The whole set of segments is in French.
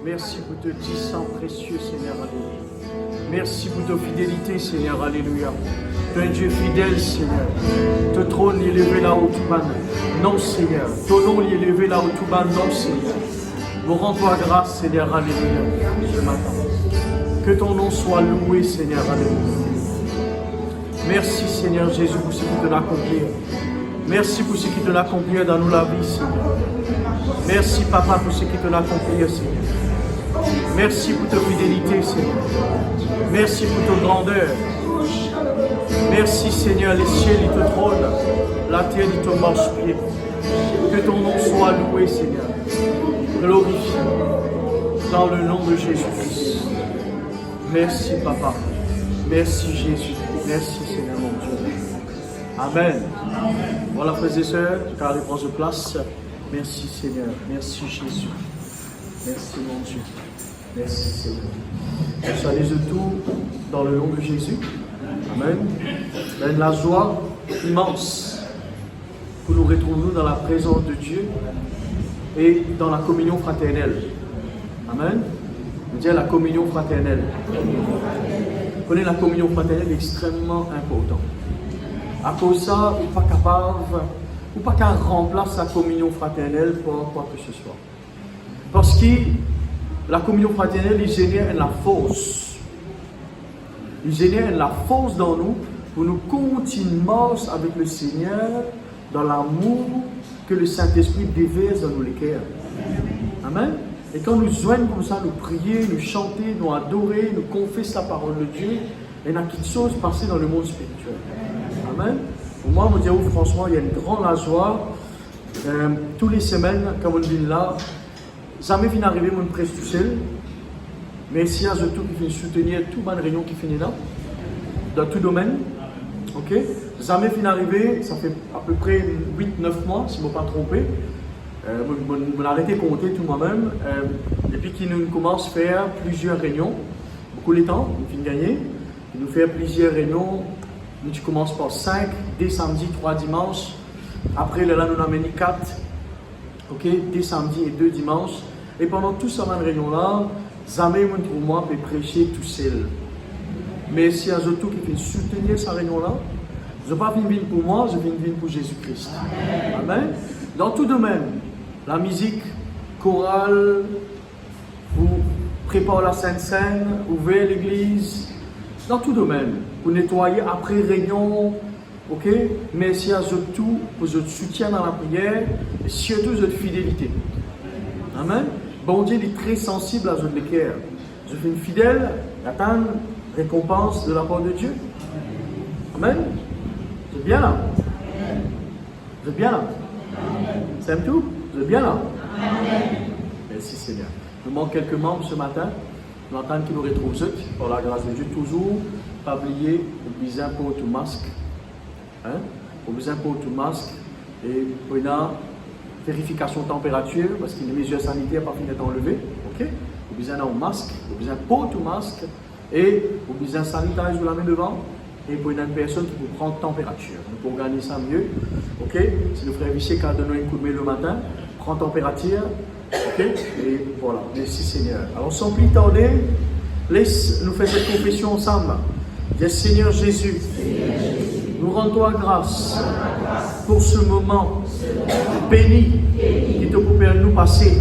Merci pour te petit sang précieux, Seigneur, alléluia. Merci pour ta fidélité, Seigneur, alléluia. Tu es un Dieu fidèle, Seigneur. Ton trône est élevé là-haut, tout bas. Non, Seigneur. Ton nom est élevé là-haut, tout bas. Non, Seigneur. Nous rends-toi grâce, Seigneur, alléluia, ce matin. Que ton nom soit loué, Seigneur, alléluia. Merci, Seigneur Jésus, pour ce qui te l'a accompli. Merci pour ce qui te l'a accompli dans nous la vie, Seigneur. Merci, Papa, pour ce qui te l'a accompli, Seigneur. Merci pour ta fidélité, Seigneur. Merci pour ta grandeur. Merci, Seigneur, les ciels et te trônent, la terre et te marche-pied. Que ton nom soit loué, Seigneur. Glorifié dans le nom de Jésus-Christ. Merci, Papa. Merci, Jésus. Merci, Seigneur, mon Dieu. Amen. Voilà, frères et sœurs, car il prend place. Merci, Seigneur. Merci, Jésus. Merci, mon Dieu. Merci, Seigneur. Soyez de tout dans le nom de Jésus. Amen. Ben, la joie immense que nous retrouvons dans la présence de Dieu et dans la communion fraternelle. Amen. On dit la communion fraternelle. Vous connaissez, la communion fraternelle est extrêmement importante. À cause de ça, on n'est pas capable, ou pas qu'à remplacer la communion fraternelle pour quoi que ce soit. Parce que la communion fraternelle, il génère la force. Il génère la force dans nous pour nous continuer avec le Seigneur dans l'amour que le Saint-Esprit déverse dans nos cœurs. Amen. Et quand nous joignons comme ça, nous prier, nous chanter, nous adorer, nous confesser la parole de Dieu, il y a quelque chose passé dans le monde spirituel. Amen. Pour moi, je me dis, franchement, il y a une grande joie. Toutes les semaines, quand on dit là, jamais vient arriver mon presse tout seul. Merci à tous qui viennent soutenir toute bonne réunion qui finit là, dans tout domaine. Ok? Jamais fin arrivé, ça fait à peu près 8-9 mois, si je ne me pas trompé. Je arrêté de compter tout moi-même. Depuis qu'il nous commence à faire plusieurs réunions, beaucoup de temps, on finit gagner. Il nous fait plusieurs réunions. Nous commences par 5, dès samedi, 3 dimanches. Après, là, nous en avons 4, ok, dès samedi et 2 dimanches. Et pendant tout ce réunion-là, jamais pour moi peut prêcher tout seul. Merci à tous qui viennent soutenir cette réunion-là. Je ne vais pas venir pour moi, je viens venir pour Jésus-Christ. Amen. Dans tout domaine, la musique, chorale, pour préparer la Sainte Seine, ouvrir l'église, dans tout domaine, pour nettoyer après réunion, ok? Merci à tous pour votre soutien dans la prière et surtout votre fidélité. Amen. Bon Dieu est très sensible à votre cœur. Je suis fidèle, j'attends récompense de la part de Dieu. Amen. Vous êtes bien là? Vous êtes bien là? C'est tout? Vous êtes bien là? Merci Seigneur. Nous manquons quelques membres ce matin. Nous attendons qu'ils nous retrouvent par la grâce de Dieu. Toujours, pas oublier, le besoin pour tout masque. Hein? Au besoin pour tout masque. Et pour une vérification de température, parce que les mesures sanitaires pas fini d'être enlevées. Ok? Au besoin d'un masque, au besoin pour tout masque. Et au besoin sanitaire, je vous la mets devant. Et pour une personne qui peut prendre température. Donc pour gagner ça mieux, ok? C'est le frère Vichy qui a donné un coup de main le matin, prend température, ok? Et voilà, merci Seigneur. Alors sans plus tarder, laisse nous faire cette confession ensemble. Dis Seigneur Jésus, nous rendons-toi grâce pour ce moment béni qui te permet de nous passer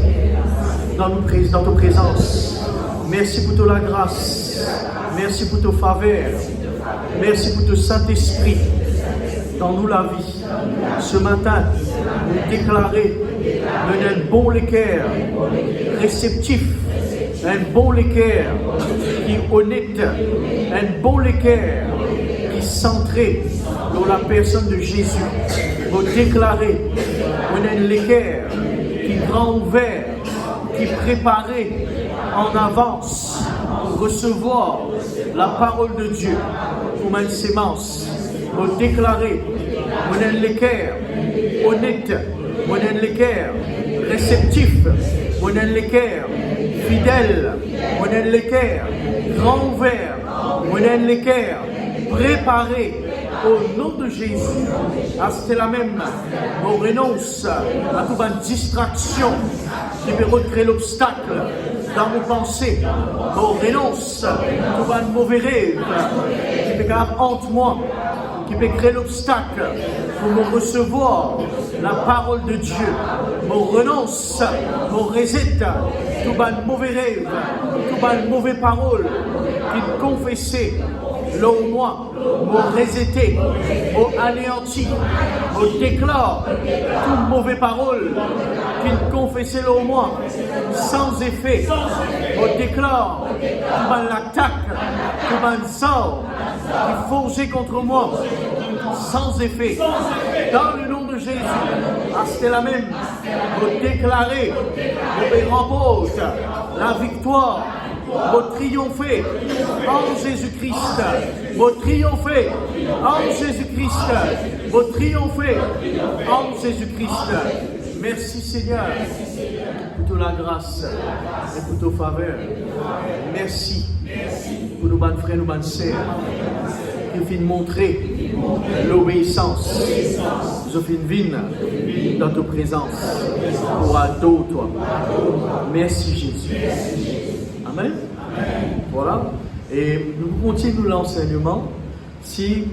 dans ta présence. Merci pour ta grâce, merci pour ta faveur. Merci pour ton Saint-Esprit dans nous la vie. Ce matin, nous déclarer un bon cœur réceptif, un bon cœur qui est honnête, un bon cœur qui est centré dans la personne de Jésus. Nous déclarer un cœur qui est grand ouvert, qui est préparé en avance pour recevoir la parole de Dieu. Comme une sémence, pour déclarer mon cœur honnête, mon cœur réceptif, mon cœur fidèle, mon cœur grand ouvert, mon cœur préparé au nom de Jésus. C'est la même, on renonce à toute une distraction qui peut recréer l'obstacle dans nos pensées. On renonce à tout un mauvais rêve qui peut faire honte moi, qui peut créer l'obstacle pour me recevoir la parole de Dieu. On renonce, on résiste tout un mauvais rêve, tout une mauvaise parole qui confessait. Là où moi, mon résété, mon anéanti, mon déclare toute mauvaise parole qu'il confessait là où moi, sans effet, mon déclare tout un attaque, tout un sort qui forgeait contre moi, sans effet, dans le nom de Jésus. C'est la même, vous déclarez, vous remporte la victoire. Vous triomphez en Jésus-Christ. Vous triomphez en Jésus-Christ. Vous triomphez en Jésus-Christ. Merci Seigneur pour toute la grâce et pour toute faveur. Merci pour nos bonnes frères, nos bonnes sœurs qui viennent montrer l'obéissance. Nous viennent dans ta présence pour adorer toi. Merci Jésus. Amen. Voilà. Et nous continuons l'enseignement. Si,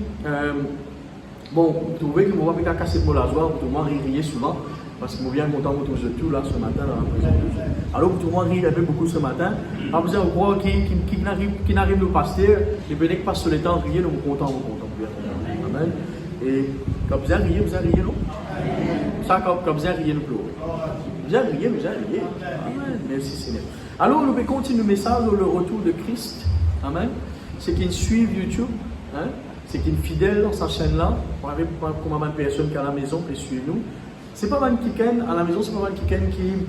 bon, vous trouvez que moi, je vais casser le la joie, vous trouvez rire souvent, parce que je viens content de tout là ce matin dans la présence de Dieu. Alors, vous trouvez rire un peu beaucoup ce matin. Pas besoin de croire qui n'arrive le pasteur, les bénéfices passent sur le temps, rire, nous sommes contents. Amen. Et quand vous rire, non? Ça, quand vous rire, nous pleurons. Vous rire, Amen. Merci Seigneur. Alors, nous pouvons continuer le message sur le retour de Christ. Amen. Ceux qui nous suivent YouTube, hein, ceux qui sont fidèles dans sa chaîne-là, comme une personne qui est à la maison qui suit nous. Ce n'est pas un qui à la maison, c'est pas un qui est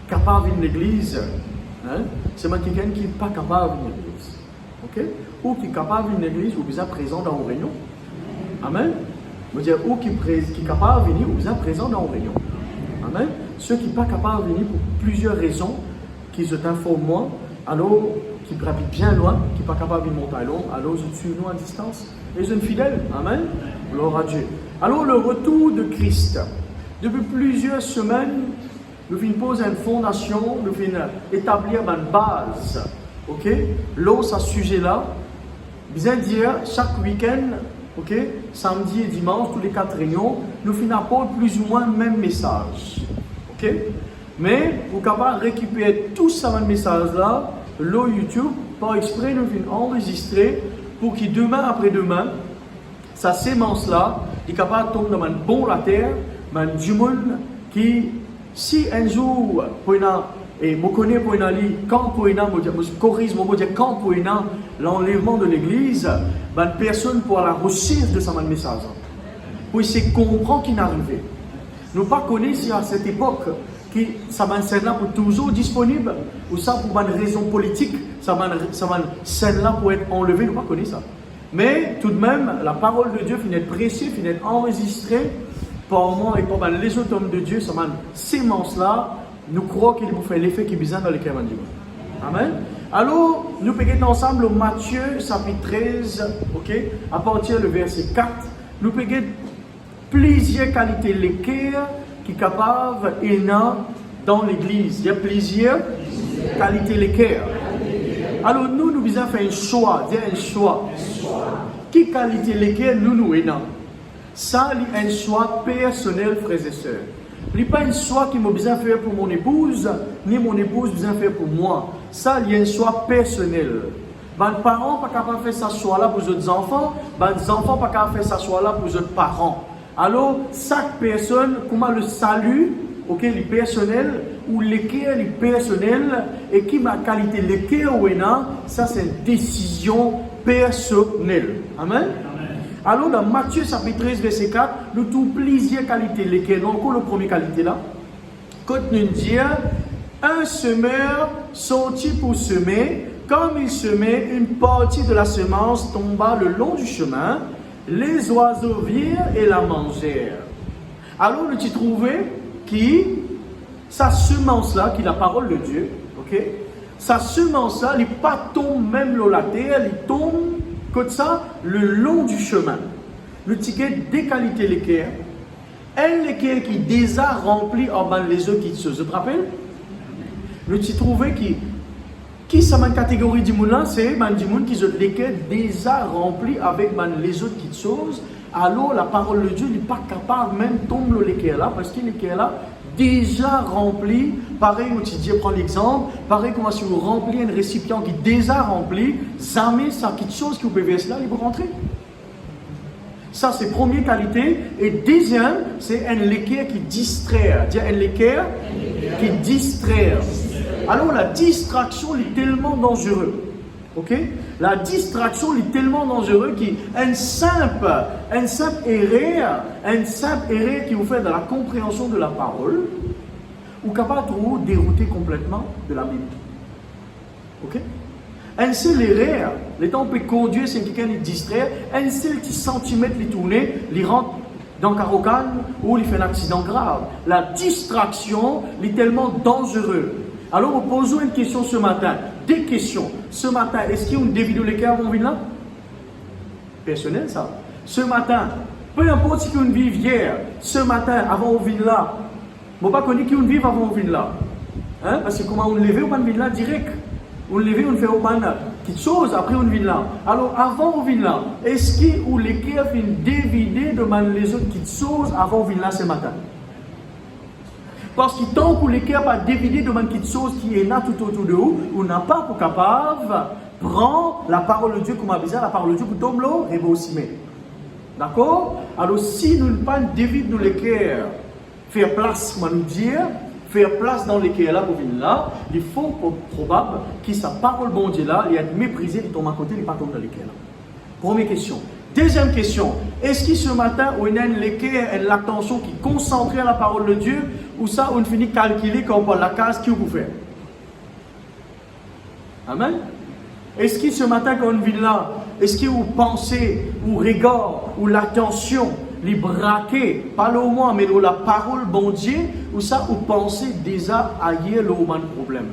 capable de l'église Hein? C'est quelqu'un qui n'est pas capable de venir à l'église. Okay? Ou qui est capable de venir à l'église ou qui est présent dans une réunion. Amen. Je dire, ou qui est capable de venir ou qui est présent dans une réunion. Amen. Ceux qui ne sont pas capables de venir pour plusieurs raisons, qui se t'informent moins, alors qui habitent bien loin, qui ne sont pas capables de monter à long, alors ils suivent nous à distance. Et ils sont fidèles. Amen. Gloire à Dieu. Alors le retour de Christ. Depuis plusieurs semaines, nous venons poser une fondation, nous venons établir une base. Ok? Là, ce sujet-là, bien dire, chaque week-end, ok? Samedi et dimanche, tous les 4 réunions, nous venons apporter plus ou moins le même message. Ok? Mais pour capable récupérer tout ce message-là, là, YouTube, par exprès, nous venons enregistrer pour que demain après-demain, sa sémence-là, est capable de tomber dans un bon la terre, du monde qui, si un jour, et je connais pour une ali, quand pour une je corrige, je dire quand pour une l'enlèvement de l'église, personne pour la recherche de ce message. Pour essayer de comprendre qui est arrivé. Nous ne connaissons pas à cette époque que ça scène là pour toujours disponible, ou ça pour une raison politique, ça scène là pour être enlevé, nous ne connaissons pas ça. Mais tout de même, la parole de Dieu finit d'être prêchée, finit d'être enregistrée par moi et par les autres hommes de Dieu, ça sémence là, nous croyons qu'il vous fait l'effet qui est bizarre dans les cœurs. Amen. Alors, nous prenons ensemble au Matthieu chapitre 13, ok, à partir du verset 4, nous prenons plusieurs qualités l'équerre qui sont capables et dans l'église. Il y a plusieurs qualités l'équerre. Alors, nous devons faire un choix, dire un choix. Qui qualité l'équerre nous et non? Ça, c'est un choix personnel, frères et sœurs. Ce n'est pas un choix qui m'a besoin de faire pour mon épouse, ni mon épouse besoin de faire pour moi. Ça, il y a un choix personnel. Les parents ne sont pas capables de faire ce choix-là pour les enfants, les enfants ne sont pas capables de faire ce choix-là pour les parents. Alors, chaque personne, comment le salut, ok, les personnels, ou l'équerre, les personnels, et qui ma qualité l'équerre ou non, ça c'est une décision personnelle. Amen. Alors, dans Matthieu chapitre 13, verset 4, nous trouvons plusieurs qualités. Lesquelles? Donc, la première qualité là, quand nous disons, un semeur sortit pour semer, comme il semait, une partie de la semence tomba le long du chemin, les oiseaux virent et la mangèrent. Alors, nous trouvons que sa semence là, qui est la parole de Dieu, ok, sa semence là, elle n'est pas tombe même dans la terre, elle tombe comme ça, le long du chemin. Le ticket des qualités l'équerre, un équerre qui déjà rempli en bas les œufs qui se rappelle. Le petit trouvé qui ça une catégorie du monde là, c'est du monde qui se l'équerre déjà rempli avec les autres qui choses. Alors la parole de Dieu n'est pas capable même de tomber l'équerre là, parce que l'équerre là déjà rempli, pareil, Dieu prend l'exemple, pareil comme si vous remplissez un récipient qui est déjà rempli, jamais ça quelque chose qui vous peut verser là, il vous rentrer. Ça c'est première qualité. Et deuxième, c'est un équerre qui distrait. Dire un équerre qui distrait. Alors la distraction est tellement dangereuse. Ok? La distraction est tellement dangereuse qu'un simple erreur qui vous fait dans la compréhension de la parole, ou capable de vous dérouter complètement de la Bible. Ok? Un seul erreur, le temps peut conduire, c'est quelqu'un qui est distrait, un seul petit centimètre qui tourne, il rentre dans le carocane ou il fait un accident grave. La distraction est tellement dangereuse. Alors, nous posons une question ce matin. Des questions. Ce matin, est-ce qu'il y a une vidéos l'équerre avant venir là? Personnel, ça. Ce matin, peu importe si on vit hier, ce matin, avant on vient là. Je ne sais pas qu'on vit avant on vient là. Hein? Parce que comment on lève, on vient là direct. On lève, on fait quelque chose, après on vient là. Alors, avant on vient là, est-ce qu'il ou l'équerre fait dévider de les autres petites choses avant on vient là ce matin? Parce que tant que l'équerre pas dévidé de quelque chose qui est là tout autour de vous, on n'a pas pour capable prendre la parole de Dieu comme bizarre, la parole de Dieu pour tomber l'eau et vous aussi. D'accord? Alors si nous ne pas dévider de l'équerre, faire place, comment nous dire, faire place dans l'équerre là pour venir là, il faut probable que sa parole bon Dieu là, il est méprisé, il tombe à côté, il pas tombe dans l'équerre là. Première question. Deuxième question, est-ce que ce matin, on a l'équerre et l'attention qui est concentrée à la parole de Dieu, ou ça, on finit de calculer quand on parle de la case, qui vous fait? Amen. Est-ce que ce matin, quand on vient là, est-ce que vous pensez, ou regard, ou l'attention, les braquer, pas au moins, mais la parole bon Dieu, ou ça, vous pensez déjà ailleurs le moment problème?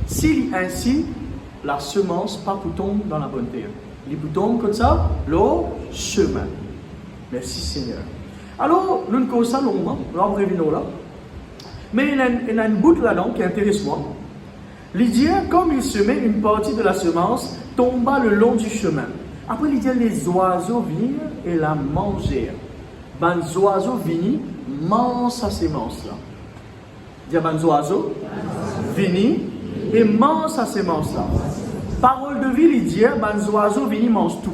Si ainsi, la semence pas pour tomber dans la bonne terre. Il peut tomber comme ça, le chemin. Merci Seigneur. Alors, nous ne ça longuement, nous revenons là. Mais il y a une bout là-dedans qui intéresse moi. Il dit, comme il semait, une partie de la semence tomba le long du chemin. Après, il dit, les oiseaux vinrent et la mangèrent. Les oiseaux vinrent, mangent sa semence-là. Il dit, les oiseaux vinrent et mangent sa semence-là. Parole de vie, il dit, les oiseaux vinrent, mangent tout.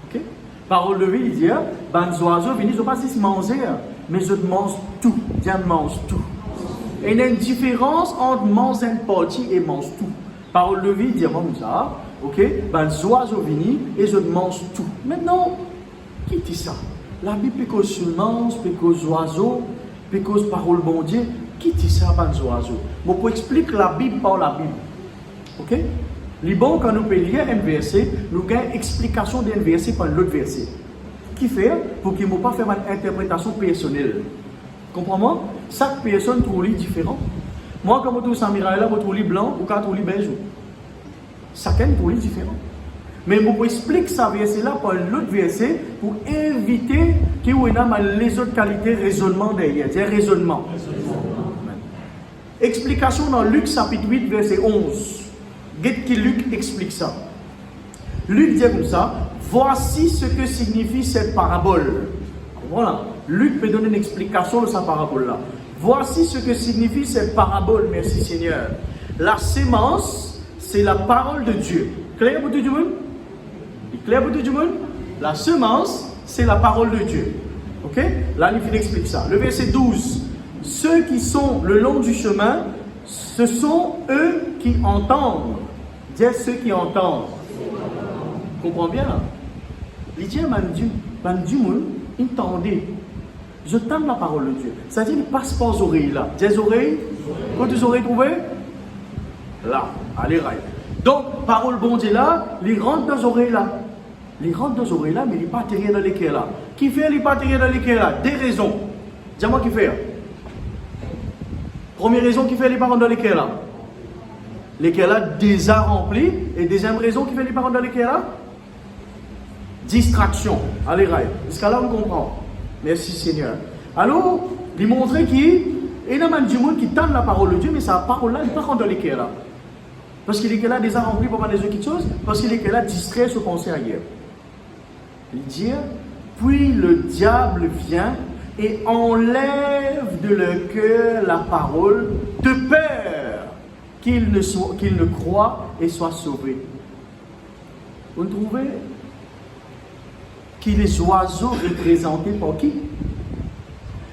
Ok? Parole de vie, il dit, les oiseaux vinrent, ils ne pas dit manger, mais ils mangent tout. Ils mangent tout. Et il y a une différence entre manger une partie et manger tout. Parole de vie, dit comme ça, ok? Les oiseaux viennent et ils mangent tout. Maintenant, qui dit ça? La Bible, parce que semence, parce que oiseaux, parce que parole bon Dieu, qui dit ça, les oiseaux? Bon, pour expliquer la Bible par la Bible. Ok? Les bon, quand nous lire un verset, nous avons une explication d'un verset par l'autre verset. Qui fait pour qu'il ne pas faire une interprétation personnelle. Comprends-moi? Chaque personne trouve les différent. Moi, quand je trouve Samira, je trouve les blanc ou quand je trouve les beige. Chacun trouve les différent. Mais je peux expliquer ce verset-là par l'autre verset pour éviter qu'il y ait les autres qualités raisonnement derrière. C'est raisonnement. Explication dans Luc chapitre 8, verset 11. Qu'est-ce que Luc explique ça? Luc dit comme ça, voici ce que signifie cette parabole. Voilà. Luc peut donner une explication de sa parabole-là. Voici ce que signifie cette parabole, merci Seigneur. La sémence, c'est la parole de Dieu. Clair pour tout le monde? Clair pour tout le monde? La semence, c'est la parole de Dieu. Ok? Là, il explique ça. Le verset 12. Ceux qui sont le long du chemin, ce sont eux qui entendent. Dis ceux qui entendent. Comprends bien là? Il dit à Dieu, entendez. Je tente la parole de Dieu. C'est-à-dire, il passe pas aux oreilles là. Des oreilles? Quand les oreilles trouvées? Là, allez, raille. Donc, parole bon Dieu là, il rentre dans les oreilles là. Il rentre dans les oreilles là, mais il n'est pas atterri dans l'équerre là. Qui fait, il n'est pas atterri dans l'équerre là? Des raisons. Dis-moi qui fait. Première raison qui fait, il n'est pas rentré dans l'équerre là. L'équerre là, déjà rempli. Et deuxième raison qui fait, il n'est pas rentré dans l'équerre là? Distraction. Allez, raille. Jusqu'à là, on comprend. Merci Seigneur. Alors, il montrait qu'il y a du monde qui tend la parole de Dieu, mais sa parole-là, il ne peut pas rentrer dans l'équerre là. Parce qu'il est là déjà rempli pour les autres choses, parce qu'il est là distrait se penser ailleurs. Il dit, puis le diable vient et enlève de leur cœur la parole de peur qu'ils ne croient et soient sauvés. Vous trouvez qui les oiseaux représentés par qui?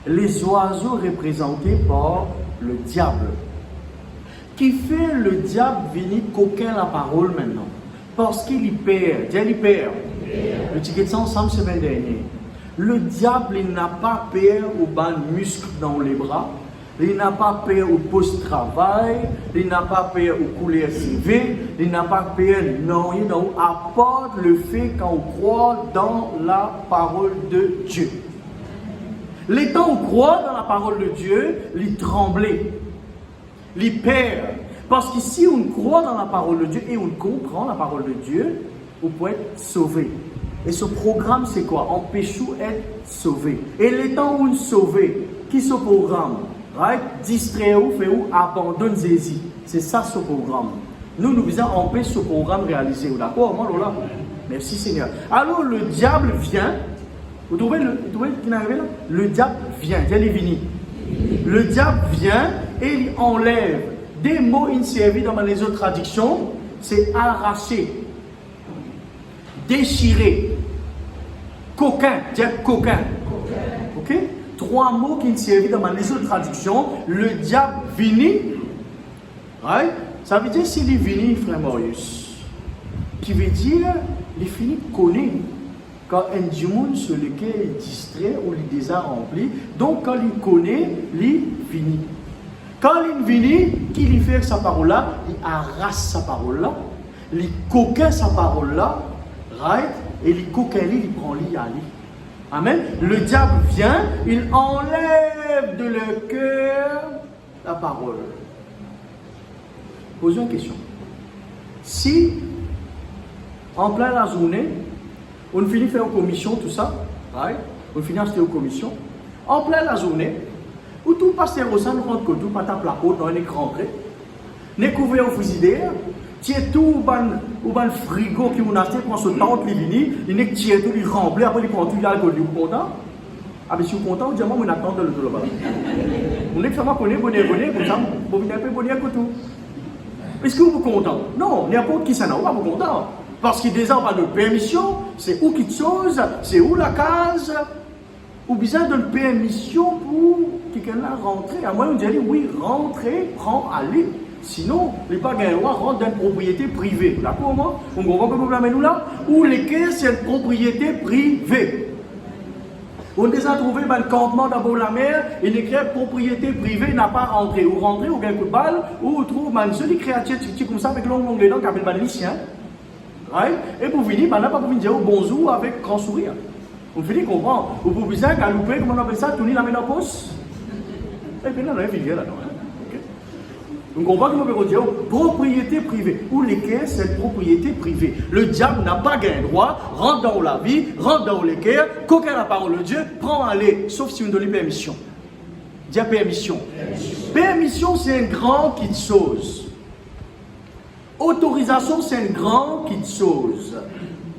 Les oiseaux représentés par le diable. Qui fait le diable venir coquin la parole maintenant? Parce qu'il y perd. Dieu y perd. Le ticket de ça ensemble semaine dernière. Le diable, il n'a pas peur aux bancs muscles dans les bras. Il n'a pas peur au post-travail. Il n'a pas peur au couleur CV. Il n'a pas peur, non, à part le fait qu'on croit dans la parole de Dieu. Les temps où on croit dans la parole de Dieu, il tremblait. Il perd. Parce que si on croit dans la parole de Dieu et on comprend la parole de Dieu, on peut être sauvé. Et ce programme, c'est quoi? Empêche-nous d'être sauvé. Et les temps où on est sauvé, qui ce programme? Right? Distraire-vous, fait-vous, abandonne-y. C'est ça ce programme. Nous visons à empêcher ce programme réalisé. D'accord? Là. Merci Seigneur. Alors le diable vient. Vous trouvez qui est arrivé là? Le diable vient. Il est venu. Le diable vient et il enlève. Des mots inservis dans les autres traductions, c'est arracher, déchirer, coquin, dire coquin. Ok? 3 mots qui servent dans les autres traductions. Le diable vini. Right? Ça veut dire s'il est vini, frère Marius. Qui veut dire, il finit connaître. Quand un démon sur lequel il est distrait ou il est déjà rempli. Donc quand il connaît, il finit. Quand il vient, qui lui fait sa parole là, il arrache sa parole là, il coquin sa parole là, right? Et il coquin il prend lui à lui. Amen. Le diable vient, il enlève de leur cœur la parole. Posez une question. Si, en plein la journée, on finit faire une commission, tout ça, right? On finit acheter une commission, en plein la journée, où tout pasteur au sein nous rentre que tout, pas tape la côte dans un écran prêt, n'est couvert au fusil d'air, tiens tout ou ban frigo qui on a acheté pour ce temps qui vient, il n'est tiens tout, il remplit, après il prend tout, il a l'alcool, il est content. Ah mais si vous êtes content, vous dites moi on attend de l'autre là. On est que ça m'a connu, bonnet, comme ça, vous venez un peu bonnet que tout. Est-ce que vous êtes content? Non, n'importe qui ça n'a pas content. Parce qu'il déjà pas de permission, c'est où quelque chose, c'est où la case, ou besoin d'une permission pour quelqu'un là rentrer. À moi on dit oui, rentrer, prends, aller. Sinon, les pas gagnants rentrent dans une propriété privée. D'accord, moi? On comprend que le problème est nous là? Où les quais, c'est une propriété privée. On a déjà trouvé le campement d'abord la mer, et les propriété privée n'a pas rentré. Ou rentrer, ou gagne coup de balle, ou trouve une jolie créature comme ça avec l'onglet dans qui appelle le lycéen. Right? Et pour finir, on n'a pas pour venir dire bonjour avec grand sourire. On finit comprendre. Ou pour bien galoper, comment on appelle ça, tourner la ménopause. Et puis là, on a fini là-dedans. Donc on voit que nous pouvons dire propriété privée. Ou lesquels c'est propriété privée. Le diable n'a pas gain droit, rentre dans la vie, rentre dans lesquels, coquin la parole de Dieu, prend aller, sauf si on donne permission. Dis permission. Permission, c'est un grand qui chose. Autorisation, c'est un grand qui chose.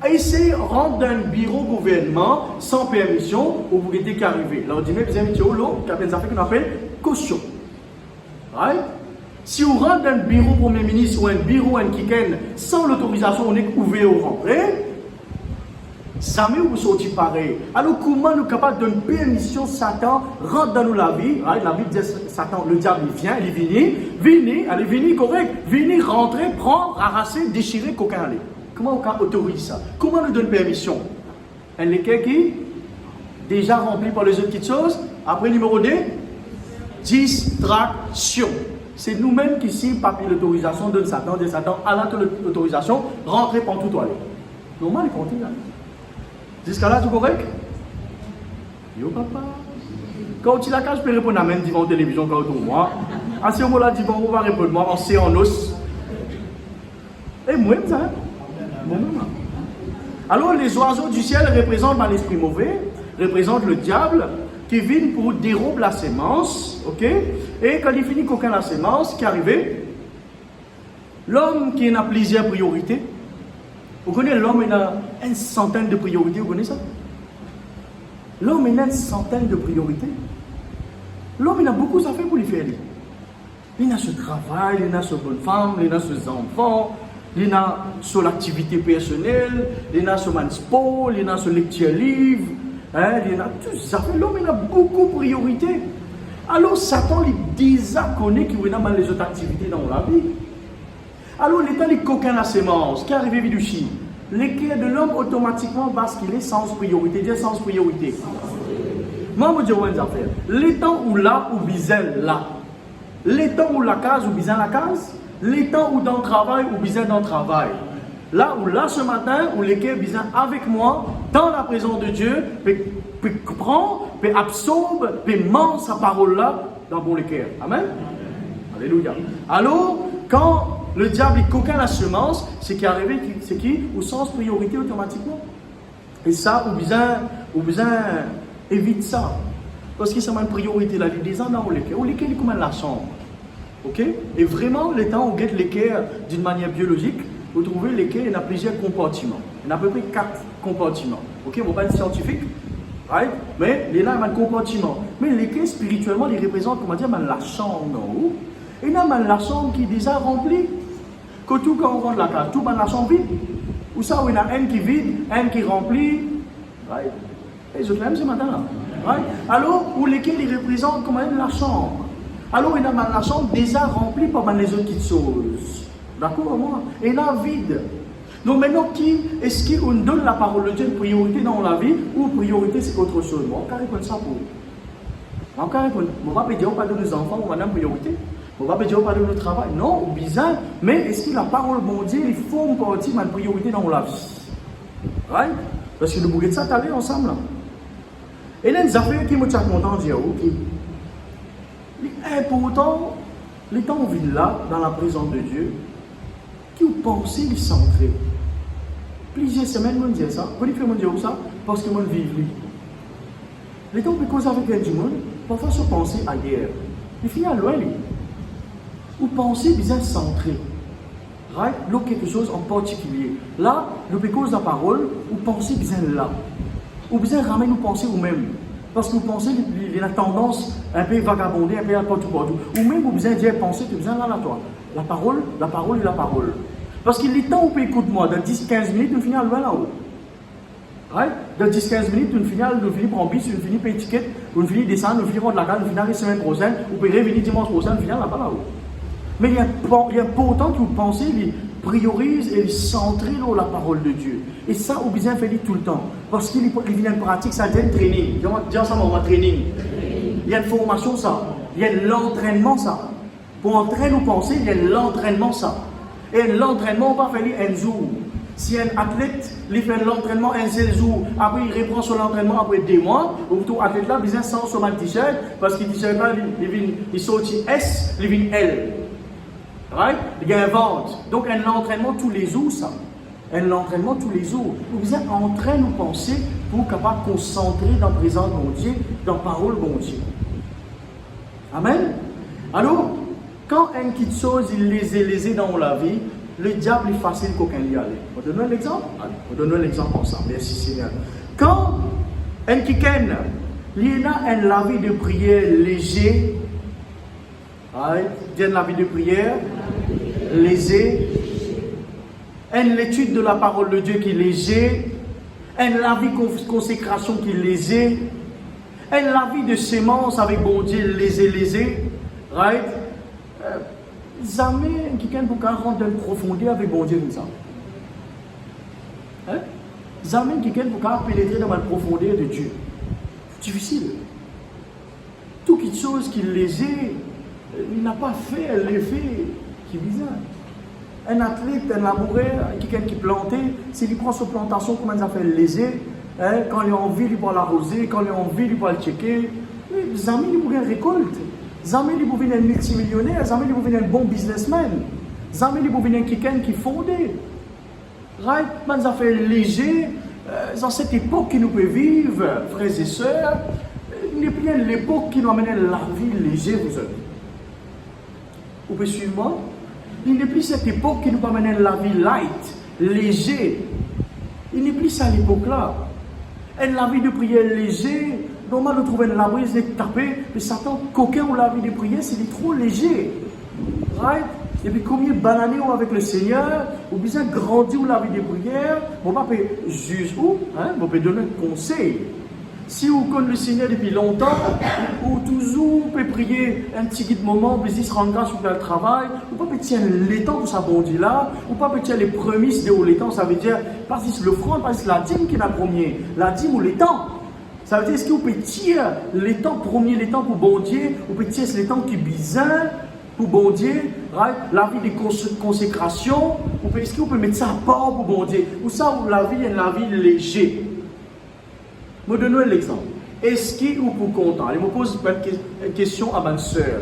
Essayer de rentrer dans un bureau gouvernement sans permission, ou vous êtes qu'arrivé. Là, on dit, mais vous avez des affaires qu'on appelle caution. Right? Si vous rentrez dans un bureau Premier ministre ou un bureau un kiken sans l'autorisation, on est ouvert au rentrer, jamais vous sortez pareil. Alors comment nous sommes capables de donner permission Satan rentre dans la vie, right? La vie dit Satan, le diable il vient, il vient, allez venir correct, venir rentrer, prendre, arracher, déchirer, coquin aller. Comment on autorise ça? Comment nous donne permission? Un lesquels qui déjà rempli par les autres petites choses. Après numéro 2, distraction. C'est nous-mêmes qui signons papier d'autorisation de Satan, à l'autorisation, rentrer pour tout aller. Normal, il continue. Jusqu'à là, tout correct? Yo papa. Quand tu l'as je peux répondre à même devant la télévision quand tu moi. À ce moment-là, dis bon, on va répondre moi, on en os. Et moi, ça. Moi-même. Alors, les oiseaux du ciel représentent l'esprit mauvais, représentent le diable, qui vient pour dérober la sémence, ok? Et quand il finit qu'aucun la sémence, qui est arrivé, l'homme qui a plusieurs priorités, vous connaissez l'homme, il a une centaine de priorités, vous connaissez ça? L'homme, il a une centaine de priorités. L'homme, il a beaucoup à faire pour lui faire. Il a ce travail, il a ce bonne femme, il a ses enfants, il a son activité personnelle, il a son sport, il a son lecture livre, hein, il a tout ça. L'homme, il a beaucoup de priorités. Alors, Satan, il déjà connaît qu'il y a mal les autres activités dans la vie. Alors, l'état des coquins à sémence, qui arrive du Chine, l'équerre de l'homme automatiquement basculer sans priorité. Dire sans priorité. Moi, je dis une affaire. L'état où là, ou bizel là. L'état où la case, ou bizel la case. L'état où dans le travail, ou bizel dans le travail. Là où là, ce matin, où l'équerre bizel avec moi, dans la présence de Dieu, peut prendre, peut absorber, peut manger sa parole là, dans bon l'équerre. Amen. Alléluia. Alors, quand le diable il coquin la semence, c'est qui est arrivé, c'est qui? Au sens priorité automatiquement. Et ça, ou bien évite ça. Parce que c'est une priorité là, il des ans dans l'équerre. Ou l'équerre, il est comme la chambre. Ok? Et vraiment, les temps où on guette l'équerre d'une manière biologique, vous trouvez l'équerre, il y a plusieurs compartiments. Il y a à peu près 4 compartiments. Ok? On va pas être scientifique. Right? Mais il y a un compartiment. Mais l'équerre, spirituellement, il représente, comment dire, la chambre en haut. Et il y a la chambre qui est déjà remplie. Que tout quand on rentre la case, tout dans la chambre vide. Ou ça, où il y en a un qui est vide, un qui est rempli. Right? Et je l'aime ce matin-là. Right? Alors, où lesquels ils représentent comme même la chambre. Alors, il y a la chambre déjà remplie par les autres petites choses. D'accord, moi? Et il y a vide. Donc maintenant, est-ce qu'on donne la parole de Dieu une priorité dans la vie ou priorité c'est autre chose? Bon, on peut répondre ça pour vous. Encore une fois, on ne va pas dire pas de nos enfants ou madame priorité. On ne va pas dire pas de notre travail. Non, bizarre. Mais est-ce que la parole bon Dieu, il faut une partie de ma priorité dans la vie? Right? Parce que le bouquet de ça, t'allais ensemble là. Et là, des affaires qui me tiennent content de dire, ok. Important, les temps où on vit là, dans la présence de Dieu, qui vous pensez les centrer. Plusieurs semaines, on dit ça. Pourquoi il fait ça? Parce que moi, je vis lui. Les temps où on cause avec un du monde, parfois se penser ailleurs. Il finit à loin, lui. Vous pensez bien centré. Right? Là, quelque chose en particulier. Là, le cause de la parole, vous pensez bien là. Vous bien ramener nous penser vous-même. Parce que vous pensez qu'il y a la tendance un peu vagabonder, un peu à partout. Ou même vous bien dire penser que vous bien là, là, toi. La parole et la parole. Parce qu'il est temps où vous écoutez moi, dans 10-15 minutes, nous finissons loin là-haut. Right? Dans 10-15 minutes, nous finissons prendre bus, nous finissons payer ticket, nous finissons descendre, nous finissons de la gare, nous finissons la semaine prochaine, vous pouvez revenir dimanche prochain, nous finissons là-bas là-haut. Mais il y a important que vous pensez, il priorise et il centre la parole de Dieu. Et ça, vous besoin de faire tout le temps. Parce qu'il vient en pratique, ça devient un training. Dis ensemble, on va training. Il y a une formation, ça. Il y a l'entraînement, ça. Pour entraîner nos pensées, il y a l'entraînement, ça. Et l'entraînement, on va faire un jour. Si un athlète, il fait l'entraînement un seul jour, après il reprend son entraînement après 2 mois, ou tout athlète là, il sans son t-shirt, parce que le t-shirt là, il saute S, il vient L. Right? Il y a un ventre. Donc, un entraînement tous les jours, ça. Un entraînement tous les jours. Vous êtes en train de nous penser pour capable de concentrer dans la présence de mon Dieu, dans la parole de mon Dieu. Amen? Alors, quand une petite chose, il les dans la vie, le diable est facile qu'aucun y aller. On donne un exemple? Allez, on donne un exemple ensemble. Merci Seigneur. Quand un kiken, il y a un lavis de prière léger, bien la vie de prière, léger, l'étude de la parole de Dieu qui est léger, la vie de consécration qui est léger, la vie de sémence avec bon Dieu léger, right? Jamais quelqu'un peut rentrer en profondeur avec bon Dieu comme ça. Jamais quelqu'un peut pénétrer dans la profondeur de Dieu. C'est difficile. Toute chose qui est léger, il n'a pas fait l'effet qui est bizarre. Un athlète, un laboureur, quelqu'un qui plantait, s'il prend sa plantation, comment il fait léger, quand il a envie, il va l'arroser, quand il a envie, il va le checker. Les amis, ils pourraient récolter. Les amis, ils pourraient être multimillionnaire, les amis, ils pourraient être un bon businessman. Les amis, ils pourraient être quelqu'un qui fondait. Right? Mais ça fait léger, dans cette époque que nous pouvons vivre, frères et sœurs, il n'est plus l'époque qui nous amène la vie légère, vous savez. Vous pouvez suivre moi? Il n'est plus cette époque qui nous amène la vie light, léger. Il n'est plus à l'époque-là. Et la vie de prière léger, normal de trouver la brise de taper, mais Satan, coquin ou la vie de prière, c'est trop léger. Right? Et puis combien bananer avec le Seigneur, ou bien grandir la vie de prière, on va pas juger ou, on peut donner un conseil. Si vous connaissez le Seigneur depuis longtemps, ou toujours vous pouvez prier un petit moment, puis il se rend grâce sur le travail, ou pas peut-être les temps pour sa bonté là, ou pas peut-être les prémices de les temps, ça veut dire, pas si le front, pas si la dîme qui est la première, la dîme ou les temps. Ça veut dire, est-ce que vous pouvez tirer les temps premiers, les temps pour bon Dieu, ou pouvez tirer les temps qui bizarres pour bon Dieu, right? La vie de consécration, est-ce que vous pouvez mettre ça à part pour bon Dieu, ou ça, la vie est la vie légère. Je vais donner l'exemple. Est-ce que vous êtes content? Je me pose une question à ma soeur.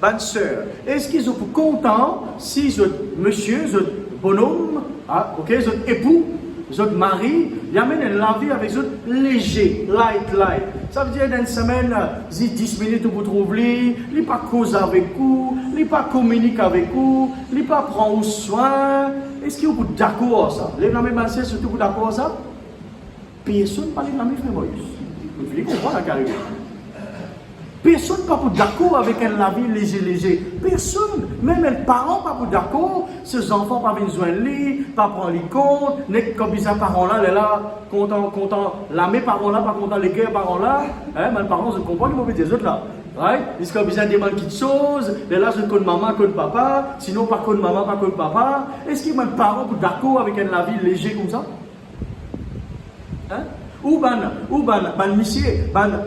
Ma soeur, est-ce que vous êtes content si votre monsieur, votre bonhomme, vous êtes époux, votre mari, il amène la vie avec votre léger, light. Ça veut dire dans une semaine, 10 minutes vous trouvez, il n'est pas cause avec vous, il n'est pas communique avec vous, il n'est pas prendre soin. Est-ce que vous êtes d'accord avec ça? Les amis, ma soeur, surtout vous d'accord avec ça? Personne ne parle de la même frère Moïse. Vous voulez comprendre la carrière. Personne n'est pas d'accord avec un vie léger. Personne. Même les parents ne sont pas d'accord. Ces enfants ne sont pas besoin de lire, pas prendre les comptes. Comme les parents-là, ils sont là, content. Là, mes parents-là, pas content, les cœurs, parents-là. Mes parents, je comprends qu'ils vont des autres là. Right? Ils ont besoin de demander quelque chose. Là, je connais maman, connais papa. Sinon, pas connais maman, pas connais papa. Est-ce que mes parents sont d'accord avec un vie léger comme ça? Ou monsieur,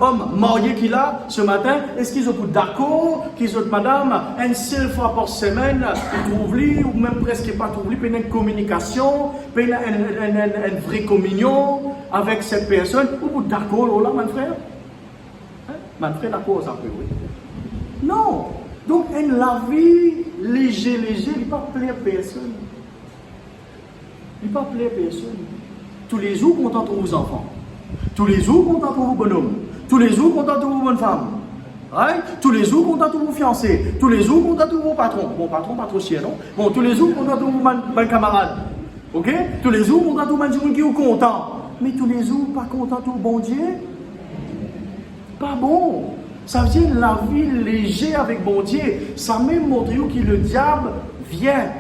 homme marié qu'il a ce matin, est-ce qu'ils sont d'accord qu'ils ont madame, une seule fois par semaine, ils trouvent lui, ou même presque pas trouvent lui, puis une communication, puis une vraie communion avec cette personne, ou vous d'accord là, mon frère? Hein? Mon frère, d'accord, ça peut, oui. Non! Donc, la vie léger, il ne pas plaire personne. Il ne pas plaire personne. Tous les jours, content pour vos enfants. Tous les jours, content pour vos bonhommes. Tous les jours, content pour vos bonnes femmes. Right? Tous les jours, content pour vos fiancés. Tous les jours, content pour vos patrons. Bon, patron, pas trop chier, non? Bon, tous les jours, content pour vos camarades. Ok? Tous les jours, content pour vos gens qui sont contents. Mais tous les jours, pas content pour bon Dieu? Pas bon. Ça veut dire la vie légère avec bon Dieu. Ça même montre que le diable vient.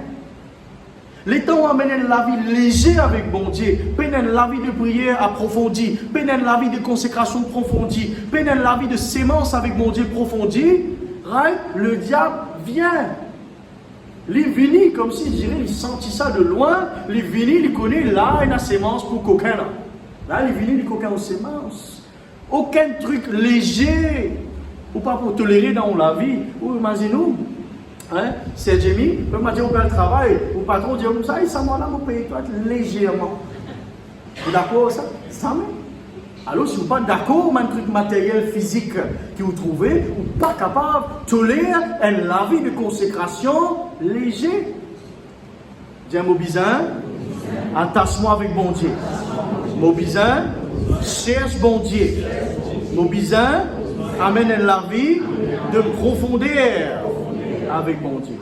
Les temps où on amène la vie légère avec bon Dieu, la vie de prière approfondie, la vie de consécration approfondie, la vie de sémence avec bon Dieu approfondie, right? Le diable vient. Les vini, comme si je dirais, il sentit ça de loin, les vini, il connaît là, il y a sémence pour coquin là. Là, les vini, il coquin aux sémences. Aucun truc léger, ou pas pour tolérer dans la vie. Ou imaginez-nous. Hein? C'est Jamie, il m'a dit, on peut le travail, le patron dit, ça, ça m'a là, mon pays, toi, légèrement. Vous d'accord ça? Ça même. Alors, si vous n'êtes pas d'accord, un truc matériel, physique que vous trouvez, vous n'êtes pas capable de tolérer la vie de consécration léger. Dis mon bizin, attachement avec bon Dieu. Mon bizin, cherche bon Dieu. Mon bizin, amène la vie de profondeur avec bon Dieu.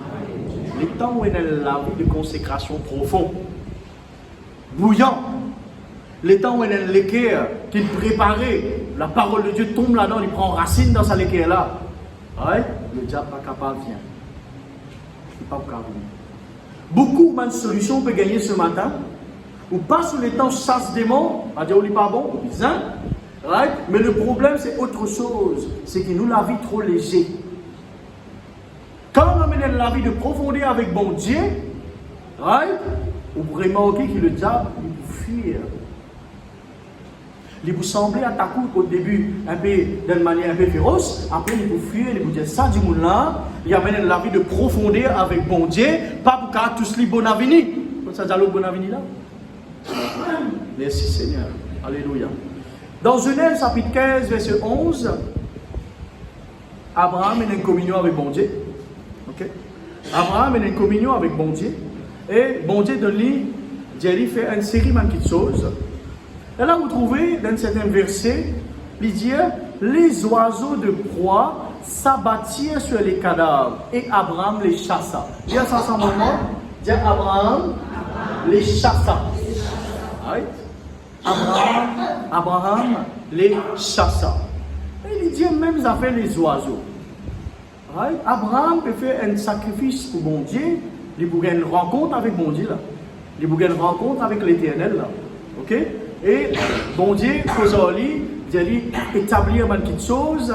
Les temps où il y a la vie de consécration profonde, bouillant, les temps où il y a l'équerre qui est préparé, la parole de Dieu tombe là-dedans, il prend racine dans sa l'équerre là. Ouais, le diable n'est pas capable de venir. Il n'est pas capable de venir. Beaucoup de solutions peuvent gagner ce matin, ou pas sur les temps chasse démons, à dire, on n'est pas bon, bizarre. Right? Mais le problème, c'est autre chose. C'est que nous, la vie trop léger. Quand on amène la vie de profondeur avec bon Dieu, right? Vous pourrez remarquer que le diable, il vous fuir. Il vous semblait attaquer au début un peu d'une manière un peu féroce, après il vous fuir, il vous dit ça du monde là, il amène la vie de profondeur avec bon Dieu, pas pour qu'à tous les bon avenir. Ça dit bon avenir là? Merci Seigneur. Alléluia. Dans Genèse chapitre 15, verset 11, Abraham est en communion avec bon Dieu. Okay? Abraham est en communion avec bon Dieu. Et bon Dieu donne lui, Dieu fait une série de choses. Et là, vous trouvez dans certains versets, il dit les oiseaux de proie s'abattirent sur les cadavres et Abraham les chassa. Dis ça ensemble, dis Abraham les chassa. Right? Abraham les chassa. Et il dit même ça fait les oiseaux. Right? Abraham peut faire un sacrifice pour bon Dieu. Il peut faire une rencontre avec bon Dieu là. Il peut faire une rencontre avec l'Éternel là. Ok? Et bon Dieu, aujourd'hui, il établir une petite chose,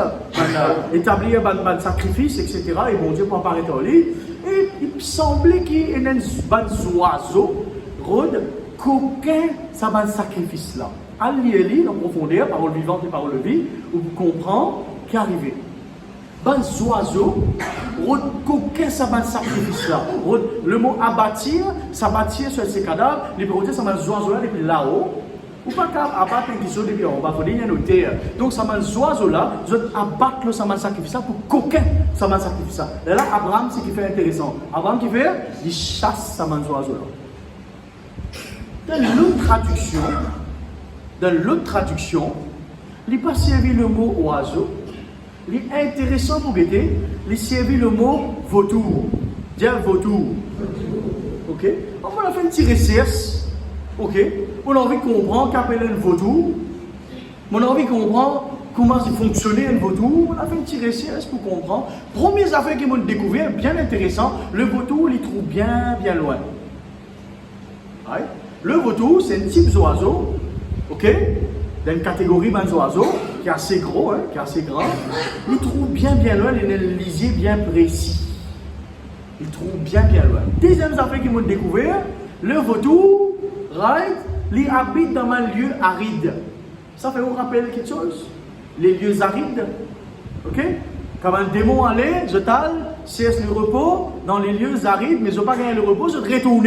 établir un sacrifice, etc. Et bon Dieu peut apparaître en lui. Et il semblait qu'il y ait un oiseau, rôde, qu'aucun ça va sacrifice là. Allez-y en profondeur, parole vivante et parole vie, où vous comprenez qu'est arrivé. Ben oiseau, qu'aucun ça va sacrifice là. Le mot abattir, s'abattir sur ces cadavres, les produits ça va oiseau là depuis là-haut. Ou pas qu'à abattre quelque chose depuis en bas, il faut dire nos terres. Donc ça va oiseau là, je vais abattre le ça va sacrifice là pour qu'aucun ça va sacrifice ça. Et là Abraham c'est qui fait intéressant. Abraham qui fait, il chasse ça va oiseau là. Dans l'autre traduction, il n'a pas servi le mot oiseau. Il est intéressant pour guetter, il servi le mot vautour. Dis vautour. Ok? On va faire une petite recherche. Ok? On a envie de comprendre qu'appelle un vautour. On a envie de comprendre comment il fonctionnait un vautour. On a fait une petite recherche pour comprendre. Première affaire qu'ils m'ont découvert, bien intéressant, le vautour, il trouve bien loin. Right? Le vautour, c'est un type d'oiseau, ok? D'une catégorie d'oiseaux qui est assez gros, hein, qui est assez grand. Il trouve bien loin, il a un lisier bien précis. Il trouve bien loin. Deuxième affaire qu'ils m'ont découvert, le vautour, right, il habite dans un lieu aride. Ça fait vous rappeler quelque chose? Les lieux arides. Ok? Comme un démon allait, je t'aille, cesse le repos dans les lieux arides, mais je n'ai pas gagné le repos, je te retourne.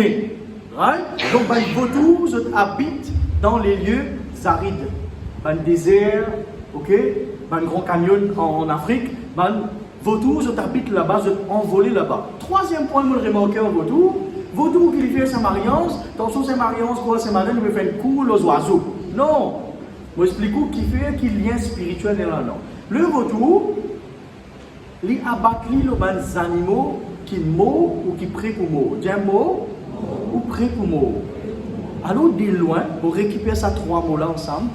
Right? Donc, les vautours habitent dans les lieux arides. Un désert, ok? Un grand canyon en Afrique. Vautours habitent là-bas, je envolé là-bas. Troisième point, je remarqué en vautour. Vautour qui fait Saint-Mariance, dans son Saint-Mariance, quoi, c'est malin, il me fait un coup aux oiseaux. Non! Je explique qui fait qu'il y a un lien spirituel là. Non. Le vautour, il abat les animaux qui mourent ou qui prient pour mourir. Dis un mot ou prient pour mourir. Alors, de loin, pour récupérer ces trois mots-là ensemble,